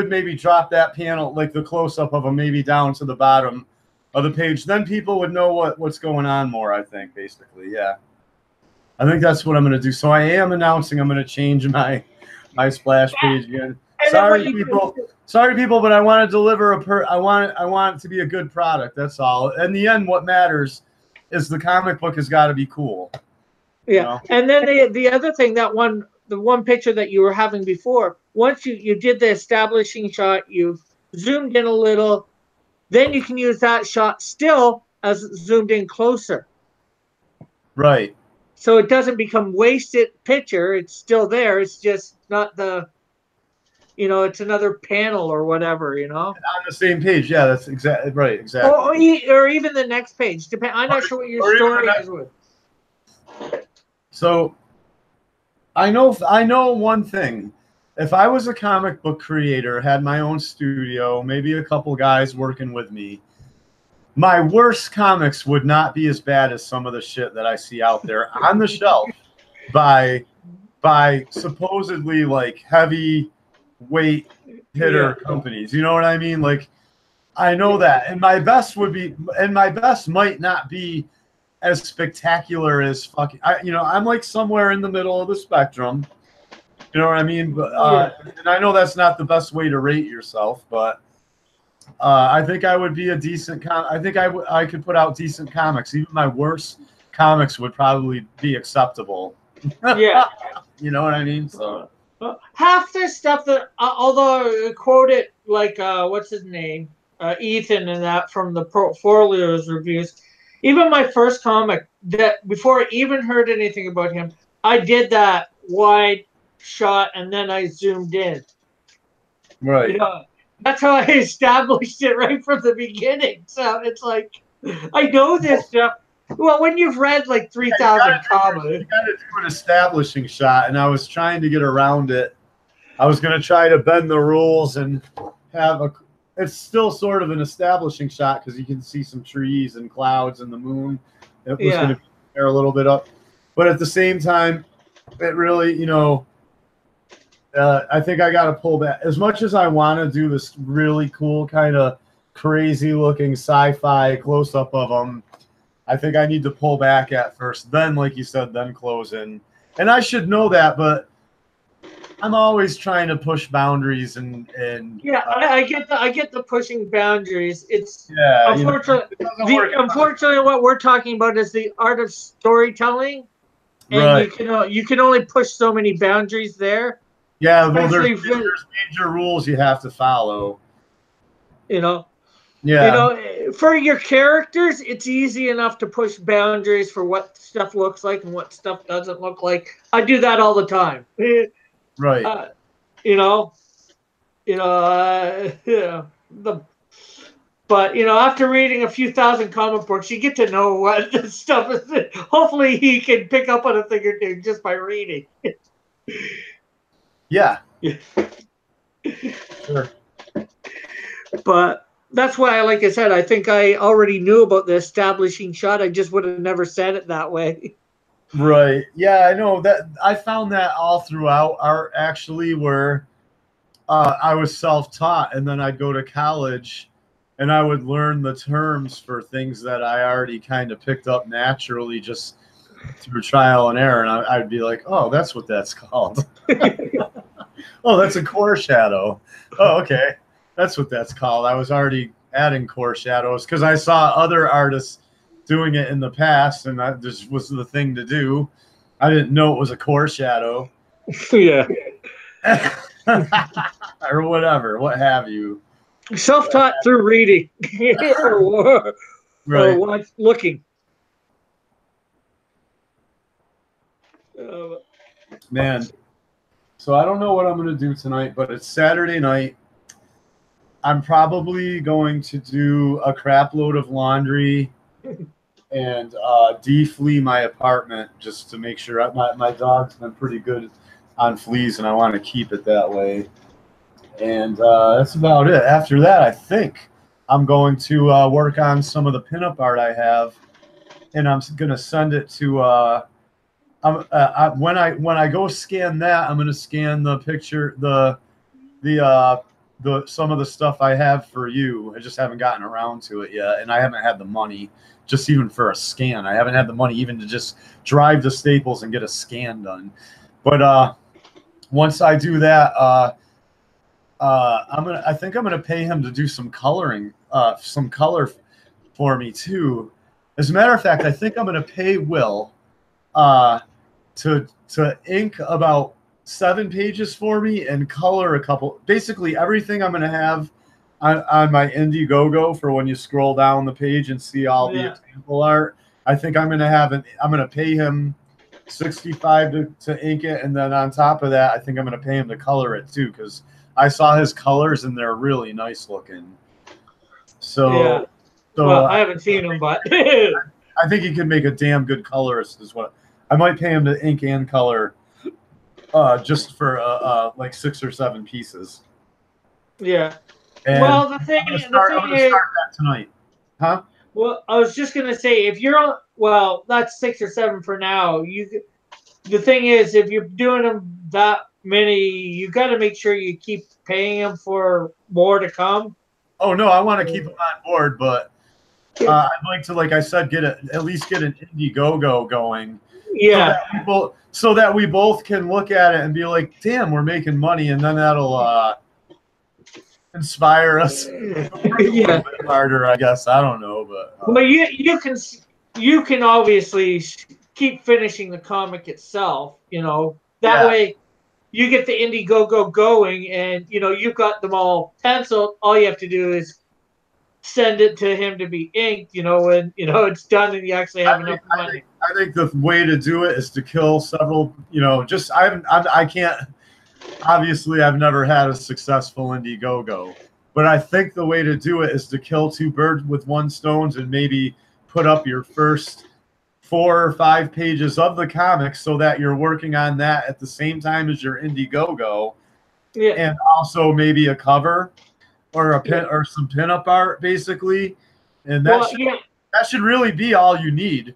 maybe drop that panel, like the close-up of them, maybe down to the bottom of the page. Then people would know what's going on more, I think, basically. Yeah. I think that's what I'm going to do. So I am announcing I'm going to change my splash page again. Sorry, people, but I want to deliver I want it to be a good product. That's all. In the end, what matters is the comic book has got to be cool. Yeah. You know? And then the other thing, the one picture that you were having before, once you did the establishing shot, you've zoomed in a little, then you can use that shot still as zoomed in closer. Right. So it doesn't become wasted picture. It's still there. It's just not it's another panel or whatever, On the same page. Yeah, that's exactly right. Exactly. Or even the next page. I'm not sure what your story is with. So I know one thing. If I was a comic book creator, had my own studio, maybe a couple guys working with me, my worst comics would not be as bad as some of the shit that I see out there on the shelf by supposedly like heavy weight hitter companies. You know what I mean? Like I know that. And my best might not be as spectacular as fucking I'm like somewhere in the middle of the spectrum. You know what I mean? But and I know that's not the best way to rate yourself, but I think I would be a decent I think I could put out decent comics. Even my worst comics would probably be acceptable. Yeah. You know what I mean? So half the stuff that although I quoted like what's his name? Ethan and that from the portfolios reviews. Even my first comic, that before I even heard anything about him, I did that wide shot and then I zoomed in. Right. That's how I established it right from the beginning. So it's like I know this stuff. Well, when you've read like 3,000 comics, you got to do an establishing shot, and I was trying to get around it. I was going to try to bend the rules and have it's still sort of an establishing shot because you can see some trees and clouds and the moon. It was going to be there a little bit up. But at the same time, it really, I think I got to pull back. As much as I want to do this really cool kind of crazy looking sci-fi close-up of them, I think I need to pull back at first. Then, like you said, then close in. And I should know that, but I'm always trying to push boundaries and I get the pushing boundaries. It's unfortunately what we're talking about is the art of storytelling, and you can only push so many boundaries there. Yeah, well, Especially there's major rules you have to follow. you know, Yeah, for your characters, it's easy enough to push boundaries for what stuff looks like and what stuff doesn't look like. I do that all the time. right. Uh, you know, yeah, the but after reading a few thousand comic books, you get to know what this stuff is. Hopefully, he can pick up on a thing or two just by reading. Yeah, sure. But that's why, like I said, I think I already knew about the establishing shot. I just would have never said it that way. Right. Yeah, I know that. I found that all throughout art, actually, where I was self-taught, and then I'd go to college, and I would learn the terms for things that I already kind of picked up naturally just through trial and error, and I'd be like, "Oh, that's what that's called." Oh, that's a core shadow. Oh, okay, that's what that's called. I was already adding core shadows because I saw other artists doing it in the past, and that just was the thing to do. I didn't know it was a core shadow. Yeah. Or whatever, what have you. Self-taught through reading or Right. looking. Man. So I don't know what I'm going to do tonight, but it's Saturday night. I'm probably going to do a crap load of laundry and deflea my apartment just to make sure. My dog's been pretty good on fleas, and I want to keep it that way. And that's about it. After that, I think I'm going to work on some of the pinup art I have, and I'm going to send it to. When I go scan that, I'm going to scan the picture, the some of the stuff I have for you. I just haven't gotten around to it yet, and I haven't had the money just even for a scan. I haven't had the money even to just drive to Staples and get a scan done. But once I do that, I think I'm gonna pay him to do some coloring, some color for me too. As a matter of fact, I think I'm gonna pay Will to ink about 7 pages for me and color a couple. Basically, everything I'm gonna have on my Indiegogo for when you scroll down the page and see all the example art. I think I'm gonna pay him 65 to ink it, and then on top of that, I think I'm gonna pay him to color it too, because I saw his colors and they're really nice looking. Yeah. So Well, I haven't seen him, but I think he could make a damn good colorist as well. I might pay him to ink and color just for like 6 or 7 pieces. yeah. And Well, the thing I'm is, gonna start that tonight. Huh? well, I was just gonna say, if you're on, well, that's 6 or 7 for now. The thing is, if you're doing them that many, you got to make sure you keep paying them for more to come. Oh no, I want to keep him on board, but I'd like to, like I said, at least get an Indiegogo going. Yeah. So that we both can look at it and be like, damn, we're making money, and then that'll inspire us Yeah. a little bit harder, I guess. I don't know, but Well, you can obviously keep finishing the comic itself. That way you get the Indiegogo going, and you've got them all penciled. All you have to do is send it to him to be inked. When it's done and you actually have enough money. I think the way to do it is to kill several. Just I can't. Obviously, I've never had a successful Indiegogo, but I think the way to do it is to kill 2 birds with 1 stone and maybe put up your first 4 or 5 pages of the comic so that you're working on that at the same time as your Indiegogo, and also maybe a cover or a pin or some pinup art, basically, and that should really be all you need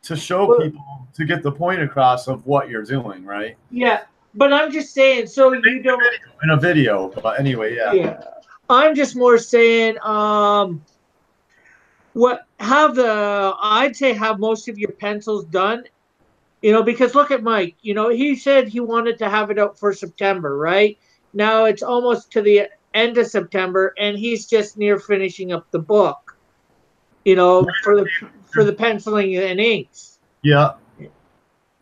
to show people, to get the point across of what you're doing, right? Yeah. But I'm just saying, so you don't in a video. But anyway, yeah. Yeah. I'm just more saying, I'd say have most of your pencils done, because look at Mike, he said he wanted to have it out for September, right? Now it's almost to the end of September, and he's just near finishing up the book, for the penciling and inks. Yeah.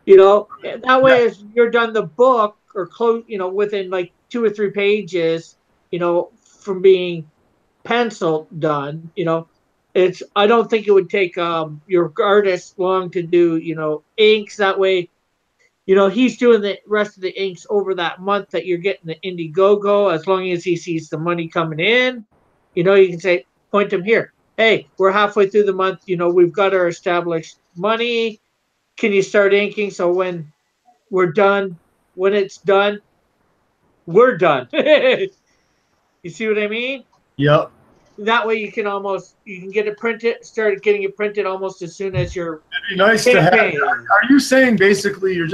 That way, as you're done the book, or close, within like 2 or 3 pages, from being pencil done. I don't think it would take your artist long to do, inks. That way, he's doing the rest of the inks over that month that you're getting the Indiegogo. As long as he sees the money coming in, you can say, point him here. Hey, we're halfway through the month. We've got our established money. Can you start inking? So when we're done, when it's done, we're done. You see what I mean? Yep. That way you can get it printed, start getting it printed almost as soon as your It'd be nice to have. Are you saying basically you're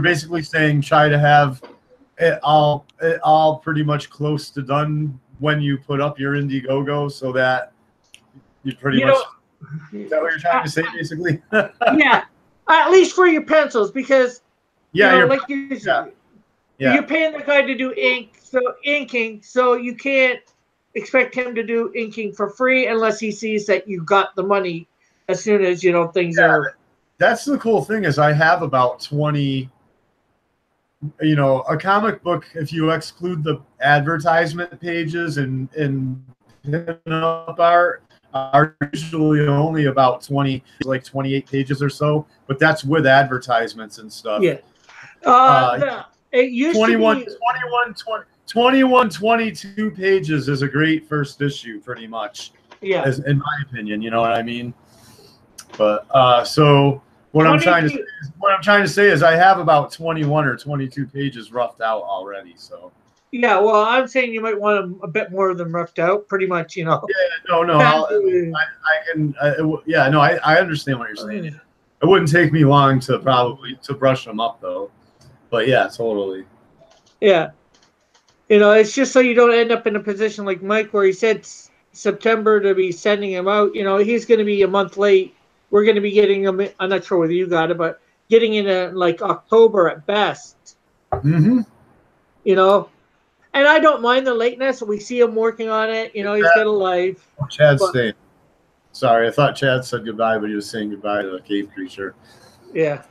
basically saying try to have it all pretty much close to done when you put up your Indiegogo, so that you pretty much. Is that what you're trying to say, basically? Yeah, at least for your pencils, because yeah, like you said, you're paying the guy to do inking, so you can't expect him to do inking for free unless he sees that you got the money as soon as things are. That's the cool thing, is I have about 20. A comic book, if you exclude the advertisement pages and pin-up art, are usually only about 20, like 28 pages or so, but that's with advertisements and stuff. Yeah. It used 21, to be 22 pages is a great first issue, pretty much. Yeah. In my opinion, you know what I mean? But so what I'm trying to say is I have about 21 or 22 pages roughed out already. So yeah, well, I'm saying you might want them a bit more than roughed out, pretty much. Yeah, no, I understand what you're saying. It wouldn't take me long to brush them up, though. But yeah, totally. Yeah, it's just so you don't end up in a position like Mike, where he said September to be sending him out. He's going to be a month late. We're going to be getting him. I'm not sure whether you got it, but getting in like October at best. Mm-hmm. And I don't mind the lateness. We see him working on it. He's got a life. Chad's staying. Sorry, I thought Chad said goodbye, but he was saying goodbye to the cave creature. Yeah.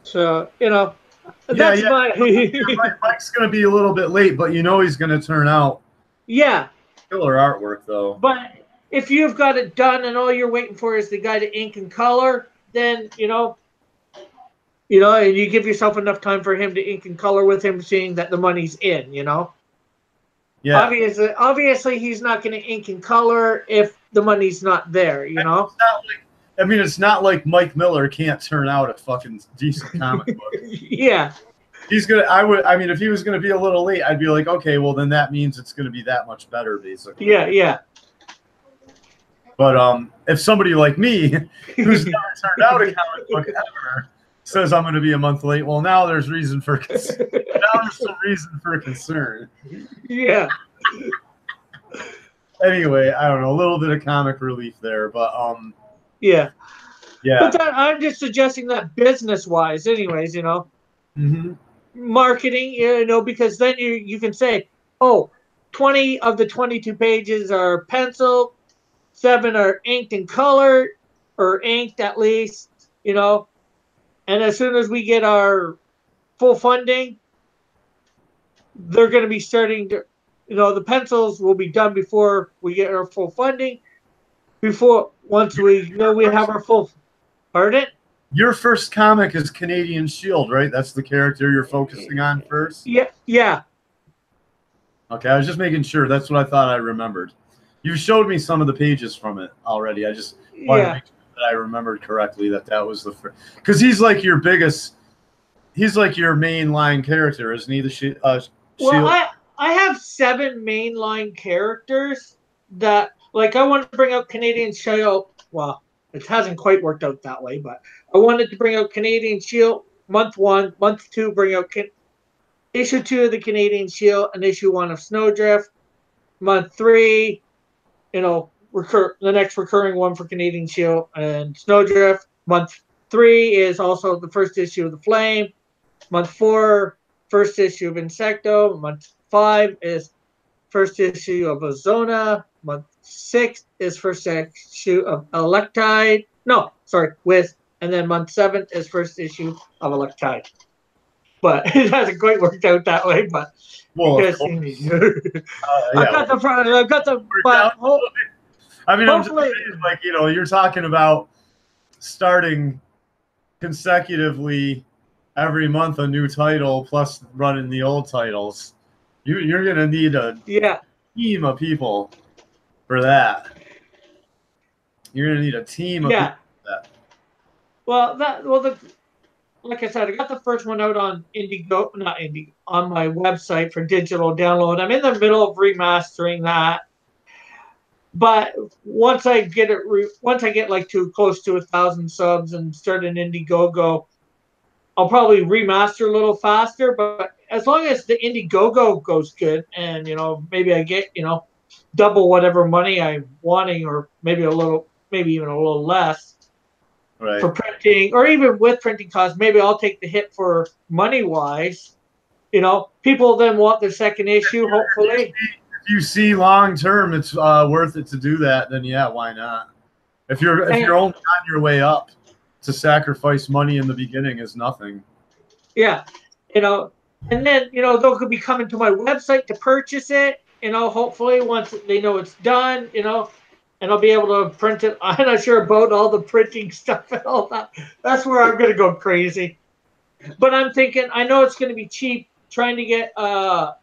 So, that's my... Mike's going to be a little bit late, but he's going to turn out killer artwork, though. But if you've got it done and all you're waiting for is the guy to ink and color, then, and you give yourself enough time for him to ink and color with him, seeing that the money's in, Yeah. Obviously, he's not going to ink and color if the money's not there, It's not like Mike Miller can't turn out a fucking decent comic book. Yeah. He's gonna. If he was gonna be a little late, I'd be like, okay, well then that means it's gonna be that much better, basically. Yeah. But if somebody like me, who's never turned out a comic book ever, says I'm gonna be a month late, well now there's some reason for concern. Yeah. Anyway, I don't know, a little bit of comic relief there, but yeah. Yeah. But I'm just suggesting that business-wise, anyways, Mm-hmm. Marketing, because then you can say, 20 of the 22 pages are pencil, 7 are inked and colored, or inked at least, and as soon as we get our full funding, they're going to be starting to, the pencils will be done before we get our full funding, once we know we have our full, pardon? Your first comic is Canadian Shield, right? That's the character you're focusing on first? Yeah. Okay, I was just making sure. That's what I thought I remembered. You showed me some of the pages from it already. I just wanted to make sure that I remembered correctly that was the first. Because he's like your mainline character, isn't he? Shield? Well, I have 7 mainline characters that, like, I want to bring out Canadian Shield. Well, it hasn't quite worked out that way, but I wanted to bring out Canadian Shield month 1, month 2, bring out issue 2 of the Canadian Shield and issue 1 of Snowdrift. Month 3, the next recurring one for Canadian Shield and Snowdrift. Month 3 is also the first issue of The Flame. Month 4, first issue of Insecto. Month 5 is first issue of Ozona. Month 6 is first issue of Electide. No, sorry, with and then month 7 is first issue of Electide. But it hasn't quite worked out that way. But Well, of because course. I've got the, but I mean, I'm just hopefully, saying, like, you know, you're talking about starting consecutively every month a new title plus running the old titles. You're gonna need a team of people for that. You're gonna need a team of people for that. Like I said, I got the first one out on Indigo, not Indigo, on my website for digital download. I'm in the middle of remastering that. But once I get like too close to 1,000 subs and start an Indiegogo, I'll probably remaster a little faster. But as long as the Indiegogo goes good, and maybe I get double whatever money I'm wanting, or maybe even a little less for printing, or even with printing costs, maybe I'll take the hit for money wise. People then want the second issue, hopefully. If you see long term it's worth it to do that, then yeah, why not? If you're only on your way up, to sacrifice money in the beginning is nothing. Yeah, and then they'll be coming to my website to purchase it. Hopefully once they know it's done, and I'll be able to print it. I'm not sure about all the printing stuff and all that. That's where I'm going to go crazy. But I'm thinking, I know it's going to be cheap. Trying to get a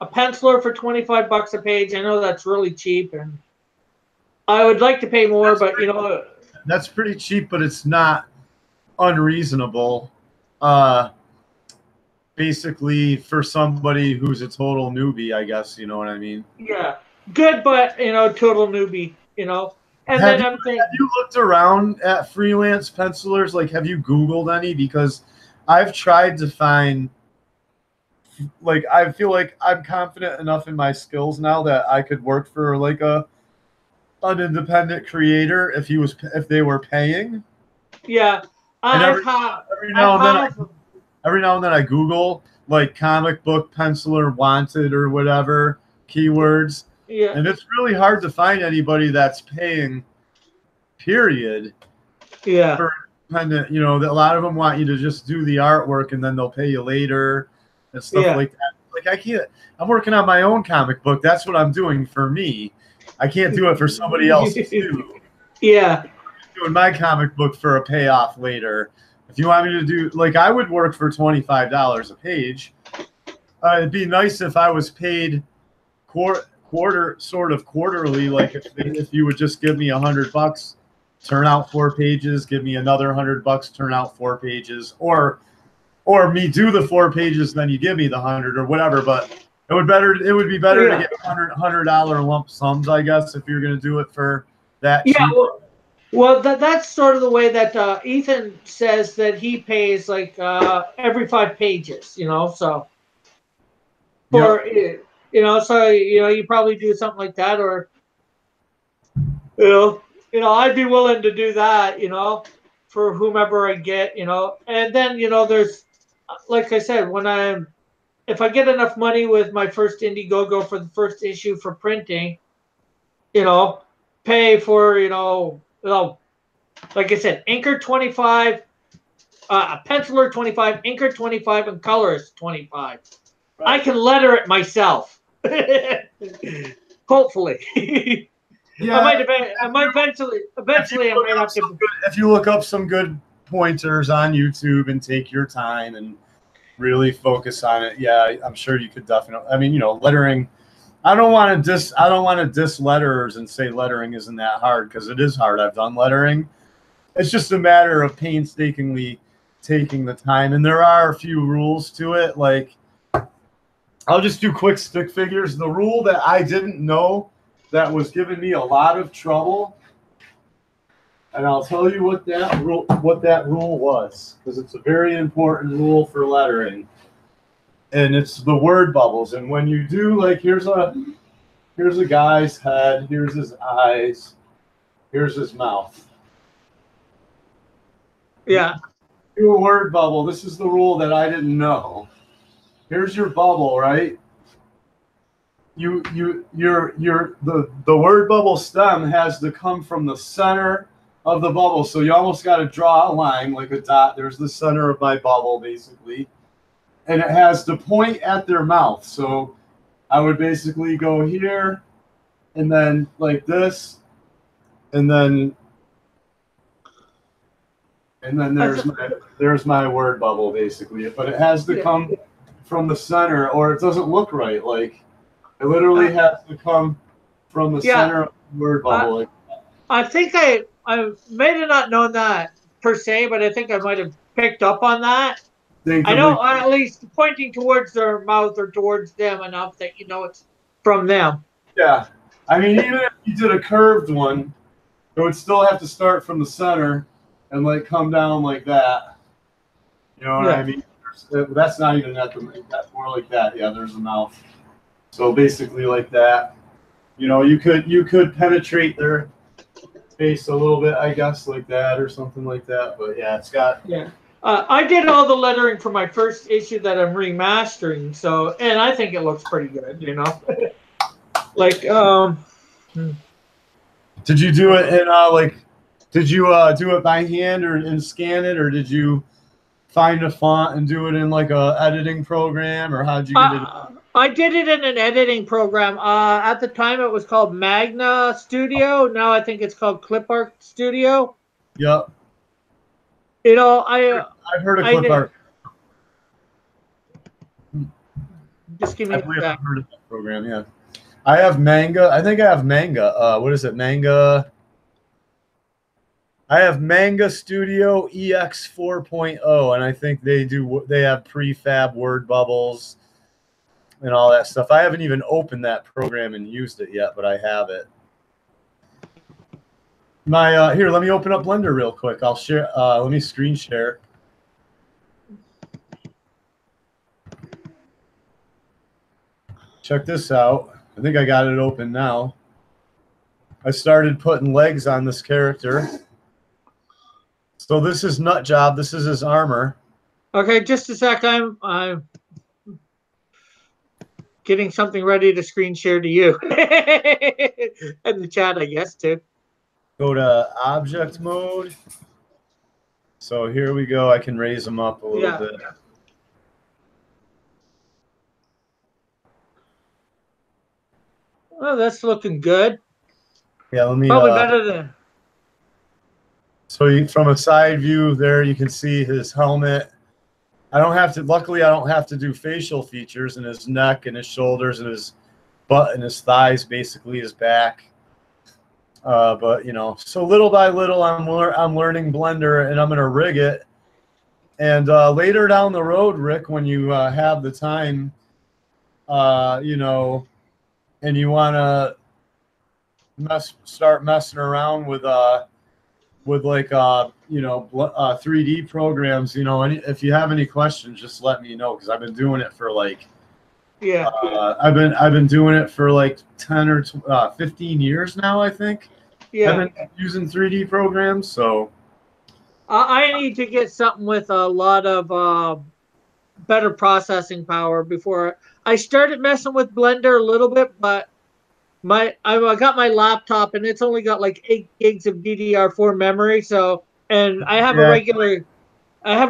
penciler for $25 a page. I know that's really cheap, and I would like to pay more, but that's pretty cheap, but it's not unreasonable. Basically, for somebody who's a total newbie, I guess, you know what I mean? Yeah, good, but total newbie, And then I'm thinking, have you looked around at freelance pencilers? Like, have you Googled any? Because I've tried to find. Like, I feel like I'm confident enough in my skills now that I could work for like an independent creator if they were paying. Yeah, every now and then I Google like comic book penciler wanted or whatever keywords. Yeah. And it's really hard to find anybody that's paying, period. Yeah. For independent, a lot of them want you to just do the artwork and then they'll pay you later and stuff like that. Like, I'm working on my own comic book. That's what I'm doing for me. I can't do it for somebody else too. Yeah. I'm doing my comic book for a payoff later. If you want me to do, like, I would work for $25 a page. It'd be nice if I was paid quarterly. Like if you would just give me $100, turn out 4 pages, give me another $100, turn out 4 pages, or me do the 4 pages, then you give me the 100 or whatever. But it would be better to get $100 lump sums, I guess, if you're going to do it for that cheap. Well, that's sort of the way that Ethan says that he pays, like every 5 pages, so for so you probably do something like that, or I'd be willing to do that, for whomever I get, and then there's, like I said, if I get enough money with my first Indiegogo for the first issue for printing, pay for like I said, inker 25, a penciler 25, inker 25, and colorist 25. Right. I can letter it myself. Hopefully. Yeah, I might eventually I might have to. If you look up some good pointers on YouTube and take your time and really focus on it, yeah, I'm sure you could definitely. I mean, lettering. I don't want to diss letterers and say lettering isn't that hard, because it is hard. I've done lettering. It's just a matter of painstakingly taking the time, and there are a few rules to it. Like, I'll just do quick stick figures. The rule that I didn't know that was giving me a lot of trouble, and I'll tell you what that rule was, because it's a very important rule for lettering, and it's the word bubbles. And when you do, like, here's a guy's head, here's his eyes, here's his mouth. Yeah. Do a word bubble. This is the rule that I didn't know. Here's your bubble, right? The word bubble stem has to come from the center of the bubble. So you almost got to draw a line like a dot. There's the center of my bubble, basically. And it has the point at their mouth. So I would basically go here and then like this. And then there's my word bubble, basically. But it has to come from the center or it doesn't look right. Like it literally has to come from the center of the word bubble. I think I may have not known that per se, but I think I might have picked up on that. I know at least pointing towards their mouth or towards them enough that you know it's from them. Yeah. I mean, even if you did a curved one, it would still have to start from the center and like come down like that. You know what I mean? That's not even at the, that's more like that. Yeah, there's the mouth. So basically like that. You know, you could penetrate their face a little bit, I guess, like that or something like that. But yeah, it's got I did all the lettering for my first issue that I'm remastering, so and I think it looks pretty good, you know. Like Did you do it in like did you do it by hand or and scan it, or did you find a font and do it in like a editing program, or how'd you get it? I did it in an editing program. At the time it was called Magna Studio. Now I think it's called Clip Art Studio. Yep. You know, I've heard of Clip Art. Just give me I've heard of that program, yeah. I have Manga. I think I have Manga. What is it? Manga. I have Manga Studio EX 4.0, and I think they have prefab word bubbles and all that stuff. I haven't even opened that program and used it yet, but I have it. My here, let me open up Blender real quick. I'll share. Let me screen share. Check this out. I think I got it open now. I started putting legs on this character. So this is Nutjob. This is his armor. Okay, just a sec. I'm getting something ready to screen share to you and the chat, I guess, too. Go to object mode. So here we go. I can raise them up a little bit. Well, that's looking good. Yeah, let me. Probably better than. So from a side view there, you can see his helmet. I don't have to. Luckily, I don't have to do facial features in his neck and his shoulders and his butt and his thighs, basically his back. But you know, so little by little, I'm learning Blender, and I'm gonna rig it. And later down the road, Rick, when you have the time, you know, and you want to start messing around with like you know 3D programs, you know, if you have any questions, just let me know, because I've been doing it for like I've been doing it for like 10 or 15 years now, I think. Yeah, I've been using 3D programs, so I need to get something with a lot of better processing power before I started messing with Blender a little bit, but I got my laptop and it's only got like 8 gigs of DDR4 memory, so and I have a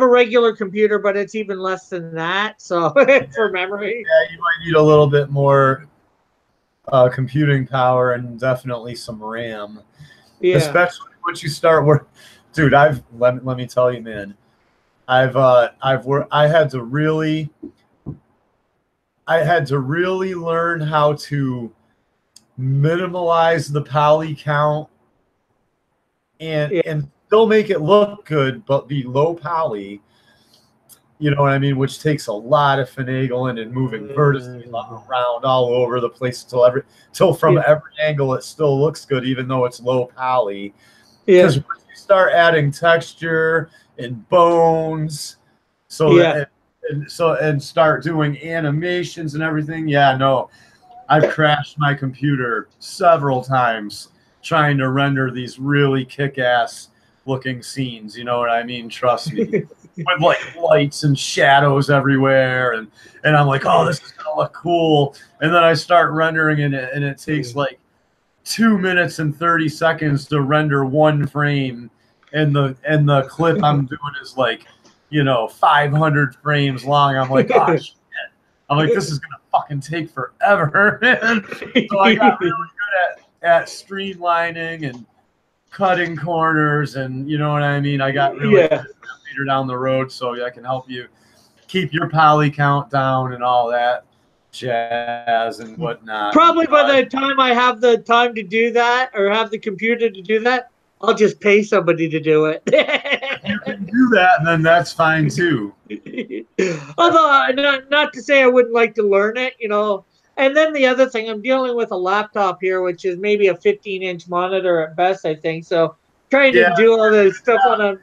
regular computer, but it's even less than that, so for memory. Yeah, you might need a little bit more computing power and definitely some RAM. Yeah. Especially once you start work, dude. Let me tell you, man. I had to really learn how to minimalize the poly count and still make it look good, but be low poly. You know what I mean? Which takes a lot of finagling and moving vertices around all over the place till from every angle it still looks good, even though it's low poly. Because once you start adding texture and bones, and start doing animations and everything, I've crashed my computer several times trying to render these really kick-ass looking scenes. You know what I mean? Trust me. With like lights and shadows everywhere, and I'm like, oh, this is gonna look cool. And then I start rendering it, and it takes like 2 minutes and 30 seconds to render one frame, and the clip I'm doing is like, 500 frames long. I'm like, oh shit. I'm like, this is gonna fucking take forever, man. So I got really good at streamlining and cutting corners, and you know what I mean. I got really good later down the road, so I can help you keep your poly count down and all that jazz and whatnot. Probably by the time I have the time to do that, or have the computer to do that, I'll just pay somebody to do it. If you can do that, then that's fine too. Although, not to say I wouldn't like to learn it, And then the other thing, I'm dealing with a laptop here, which is maybe a 15-inch monitor at best, I think. So trying to do all this stuff on a.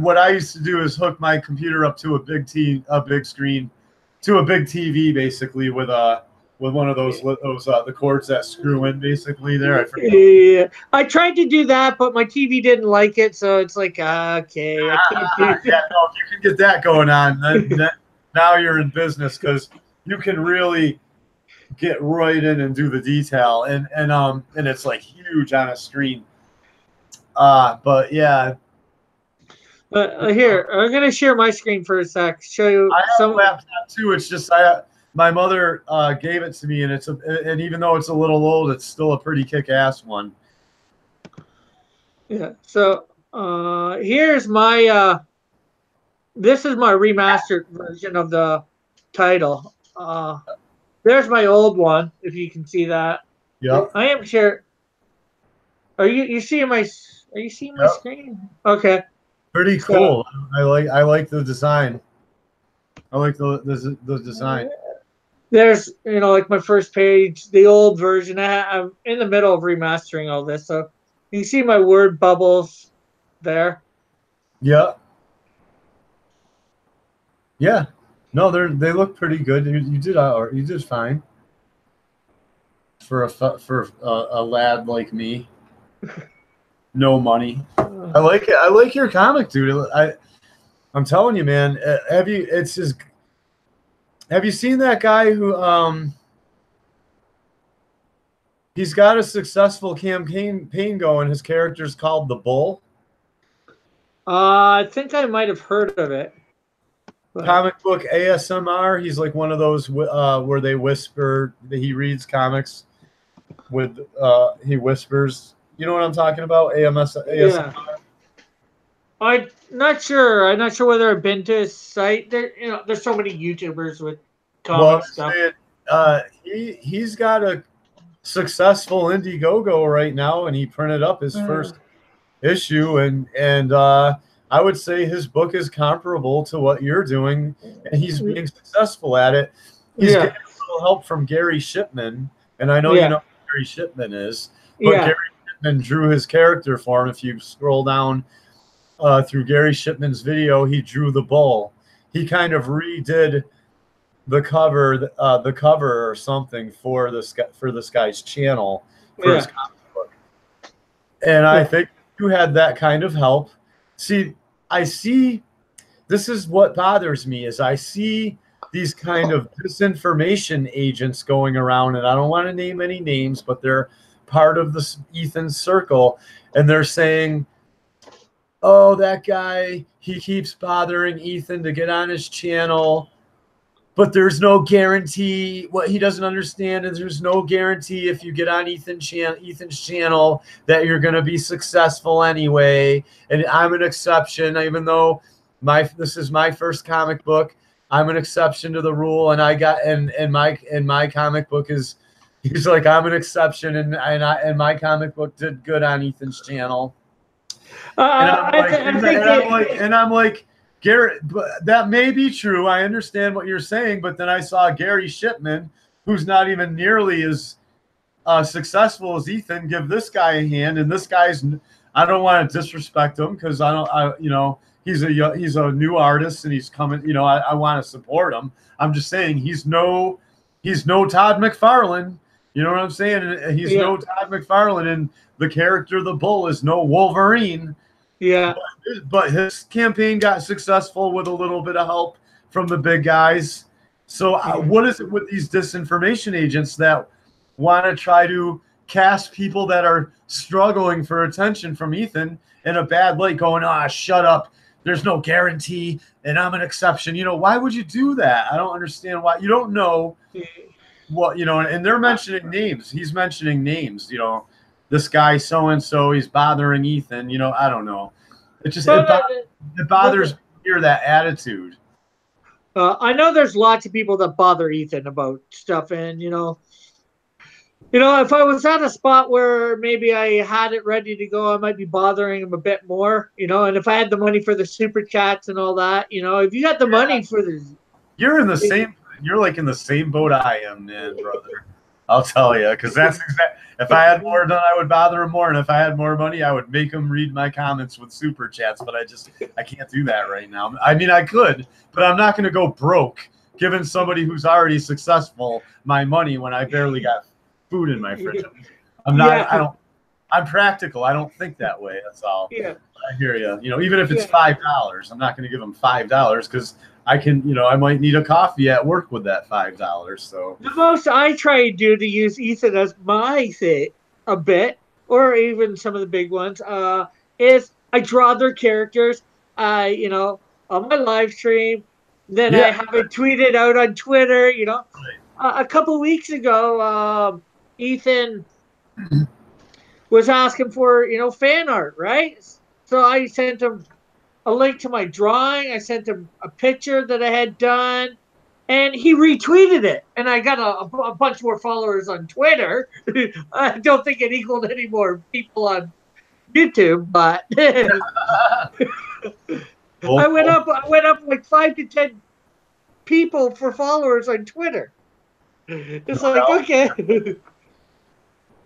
What I used to do is hook my computer up to a big screen, to a big TV, basically with one of those the cords that screw in basically there. Yeah, I tried to do that, but my TV didn't like it, so it's like okay, I can't do that. Yeah, no, if you can get that going on, then now you're in business, because you can really get right in and do the detail, and it's like huge on a screen. But yeah. Here, I'm gonna share my screen for a sec. Show you. I have a laptop too. It's just my mother gave it to me, and and even though it's a little old, it's still a pretty kick-ass one. Yeah. So here's my this is my remastered version of the title. There's my old one, if you can see that. Yeah. I am sure. Are you seeing my screen? Okay. Pretty cool. So, I like the design. I like the design. There's like my first page, the old version. I'm in the middle of remastering all this, so you can see my word bubbles there. Yeah. Yeah. No, they look pretty good. You did fine for a lad like me. No money. I like it. I like your comic, dude. I'm telling you, man. Have you seen that guy who he's got a successful campaign going? His character's called the Bull. I think I might have heard of it. Comic book ASMR. He's like one of those where they whisper. He reads comics with he whispers. You know what I'm talking about? ASMR. Yeah. I'm not sure whether I've been to his site. There's so many YouTubers with comic stuff. He's got a successful Indiegogo right now, and he printed up his first issue, and I would say his book is comparable to what you're doing, and he's being successful at it. He's getting a little help from Gary Shipman, and I know you know who Gary Shipman is, but Gary Shipman drew his character for him. If you scroll down through Gary Shipman's video, he drew the Bull. He kind of redid the cover or something for this guy's channel for his comic book, and I think you had that kind of help. This is what bothers me, is I see these kind of disinformation agents going around, and I don't want to name any names, but they're part of the Ethan circle, and they're saying, oh, that guy, he keeps bothering Ethan to get on his channel, but there's no guarantee. What he doesn't understand is there's no guarantee if you get on Ethan's channel that you're going to be successful anyway. And I'm an exception, even though this is my first comic book. I'm an exception to the rule, and my comic book is. He's like, I'm an exception, and my comic book did good on Ethan's channel. And I'm like, Garrett, that may be true. I understand what you're saying, but then I saw Gary Shipman, who's not even nearly as successful as Ethan, give this guy a hand, and this guy's. I don't want to disrespect him because he's a new artist and he's coming. I want to support him. I'm just saying he's no Todd McFarlane. You know what I'm saying? He's no Todd McFarlane, and the character the Bull is no Wolverine. Yeah. But his campaign got successful with a little bit of help from the big guys. So what is it with these disinformation agents that want to try to cast people that are struggling for attention from Ethan in a bad light, going, shut up. There's no guarantee, and I'm an exception. Why would you do that? I don't understand why. You don't know what, and they're mentioning names. He's mentioning names, this guy so-and-so, he's bothering Ethan. I don't know. It just, it bothers me to hear that attitude. I know there's lots of people that bother Ethan about stuff, and if I was at a spot where maybe I had it ready to go, I might be bothering him a bit more, and if I had the money for the super chats and all that, if you got the money for the, you're like in the same boat I am, man, brother. I'll tell you, because that's if I had more done, I would bother him more, and if I had more money, I would make him read my comments with super chats. But I can't do that right now. I mean, I could, but I'm not going to go broke giving somebody who's already successful my money when I barely got food in my fridge. I'm practical. I don't think that way. That's all. Yeah. I hear you. Even if it's $5, I'm not going to give them $5 because I can, I might need a coffee at work with that $5. So the most I try to do to use Ethan as my thing a bit, or even some of the big ones, is I draw their characters, on my live stream. Then I have it tweeted out on Twitter. Right. A couple weeks ago, Ethan was asking for, fan art, right? So I sent him a link to my drawing. I sent him a picture that I had done, and he retweeted it. And I got a bunch more followers on Twitter. I don't think it equaled any more people on YouTube, but I went up like 5 to 10 people for followers on Twitter. It's like, okay.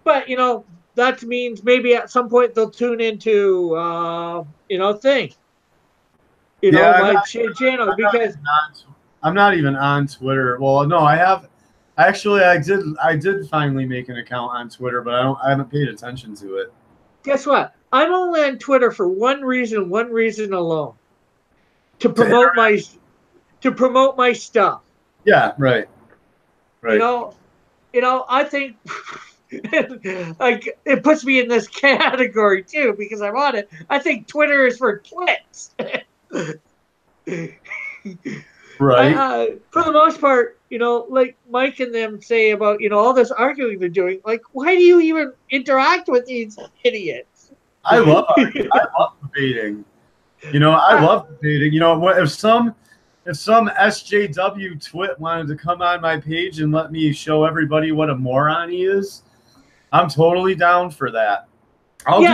But, that means maybe at some point they'll tune into, thing. My channel, because I'm not even on Twitter. Well, no, I have. Actually, I did finally make an account on Twitter, but I haven't paid attention to it. Guess what? I'm only on Twitter for one reason alone. To promote my stuff. Yeah, right. Right. I think like it puts me in this category too because I'm on it. I think Twitter is for twits. Right. For the most part, like Mike and them say about, all this arguing they're doing. Like, why do you even interact with these idiots? I love debating. I love debating. If some SJW twit wanted to come on my page and let me show everybody what a moron he is, I'm totally down for that. I'll do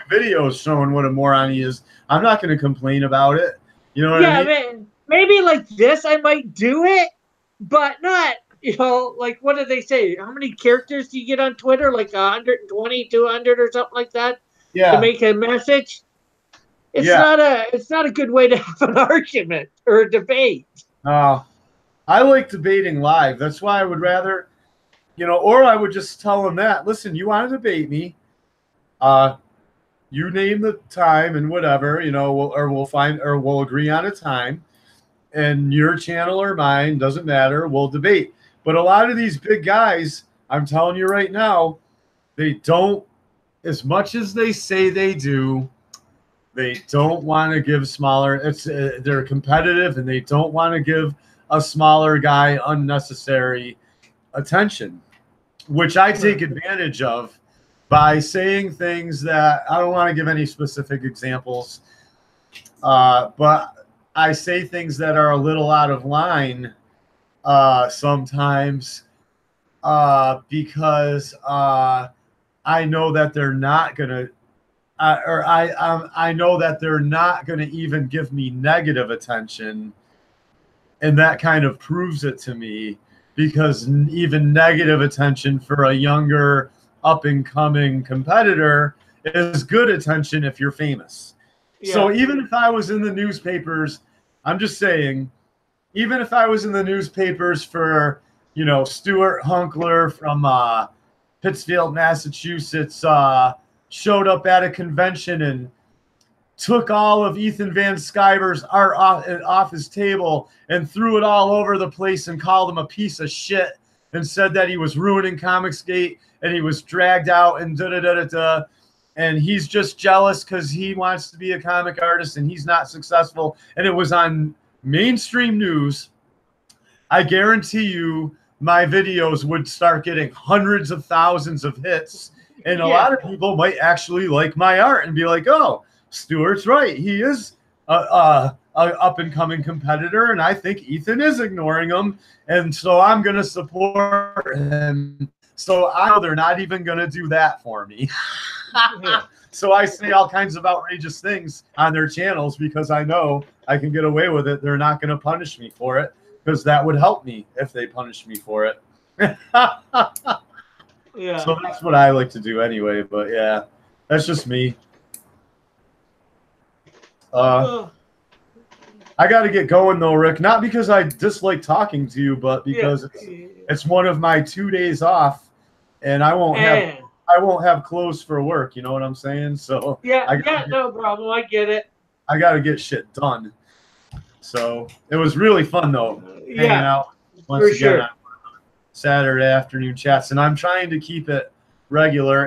videos showing what a moron he is. I'm not going to complain about it. You know what I mean? Man, maybe like this I might do it, but not, like what do they say? How many characters do you get on Twitter? Like 120, 200 or something like that? Yeah. To make a message? It's not a good way to have an argument or a debate. I like debating live. That's why I would rather, or I would just tell them that, listen, you want to debate me, you name the time and whatever, we'll agree on a time, and your channel or mine, doesn't matter, we'll debate. But a lot of these big guys, I'm telling you right now, they don't, as much as they say they do, they don't want to give smaller. They're competitive, and they don't want to give a smaller guy unnecessary attention, which I take advantage of by saying things that I don't want to give any specific examples, but I say things that are a little out of line sometimes because I know that they're not gonna. I know that they're not going to even give me negative attention, and that kind of proves it to me, because even negative attention for a younger up-and-coming competitor is good attention if you're famous. Yeah. So even if I was in the newspapers, I'm just saying, even if I was in the newspapers for, Stuart Hunkler from Pittsfield, Massachusetts, showed up at a convention and took all of Ethan Van Sciver's art off his table and threw it all over the place and called him a piece of shit and said that he was ruining Comicsgate and he was dragged out and da da da da da. And he's just jealous because he wants to be a comic artist and he's not successful. And it was on mainstream news. I guarantee you my videos would start getting hundreds of thousands of hits. And a lot of people might actually like my art and be like, oh, Stuart's right. He is a up-and-coming competitor, and I think Ethan is ignoring him. And so I'm going to support him. So I know they're not even going to do that for me. So I say all kinds of outrageous things on their channels because I know I can get away with it. They're not going to punish me for it because that would help me if they punished me for it. Yeah. So that's what I like to do anyway. But yeah, that's just me. I got to get going though, Rick. Not because I dislike talking to you, but because it's one of my 2 days off, and I won't have clothes for work. You know what I'm saying? So no problem. I get it. I got to get shit done. So it was really fun though, hanging out once again. Sure. On Saturday afternoon chats, and I'm trying to keep it regular.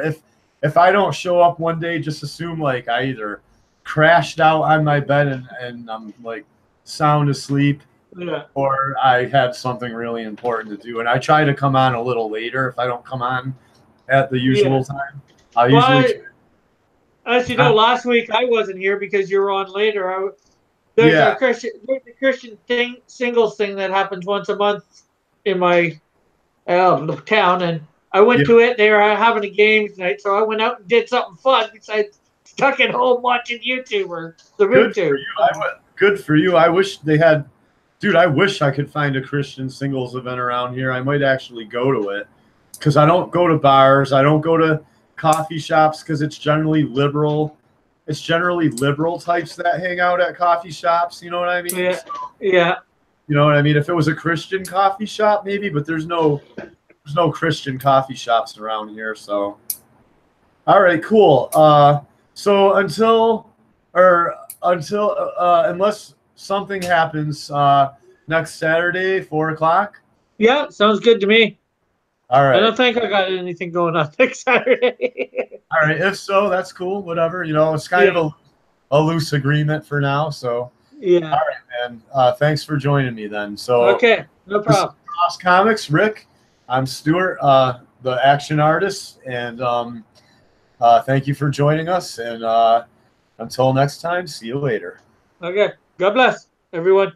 If I don't show up one day, just assume like I either crashed out on my bed and I'm like sound asleep, or I had something really important to do. And I try to come on a little later. If I don't come on at the usual time, as you know, last week I wasn't here because you were on later. There's a Christian singles thing that happens once a month in my town, and I went to it. They were having a game tonight, so I went out and did something fun besides stuck at home watching YouTube or the RootTube. Good for you. I wish they had, dude. I wish I could find a Christian singles event around here. I might actually go to it because I don't go to bars. I don't go to coffee shops because it's generally liberal. It's generally liberal types that hang out at coffee shops. You know what I mean? Yeah. You know what I mean? If it was a Christian coffee shop, maybe, but there's no Christian coffee shops around here. So, all right, cool. So unless something happens next Saturday, 4 o'clock. Yeah, sounds good to me. All right. I don't think I got anything going on next Saturday. All right. If so, that's cool. Whatever. You know, it's kind of a loose agreement for now. So. Yeah. All right, man. Thanks for joining me then. So okay, no problem. Cross Comics, Rick. I'm Stuart, the action artist, and thank you for joining us. And until next time, see you later. Okay. God bless everyone.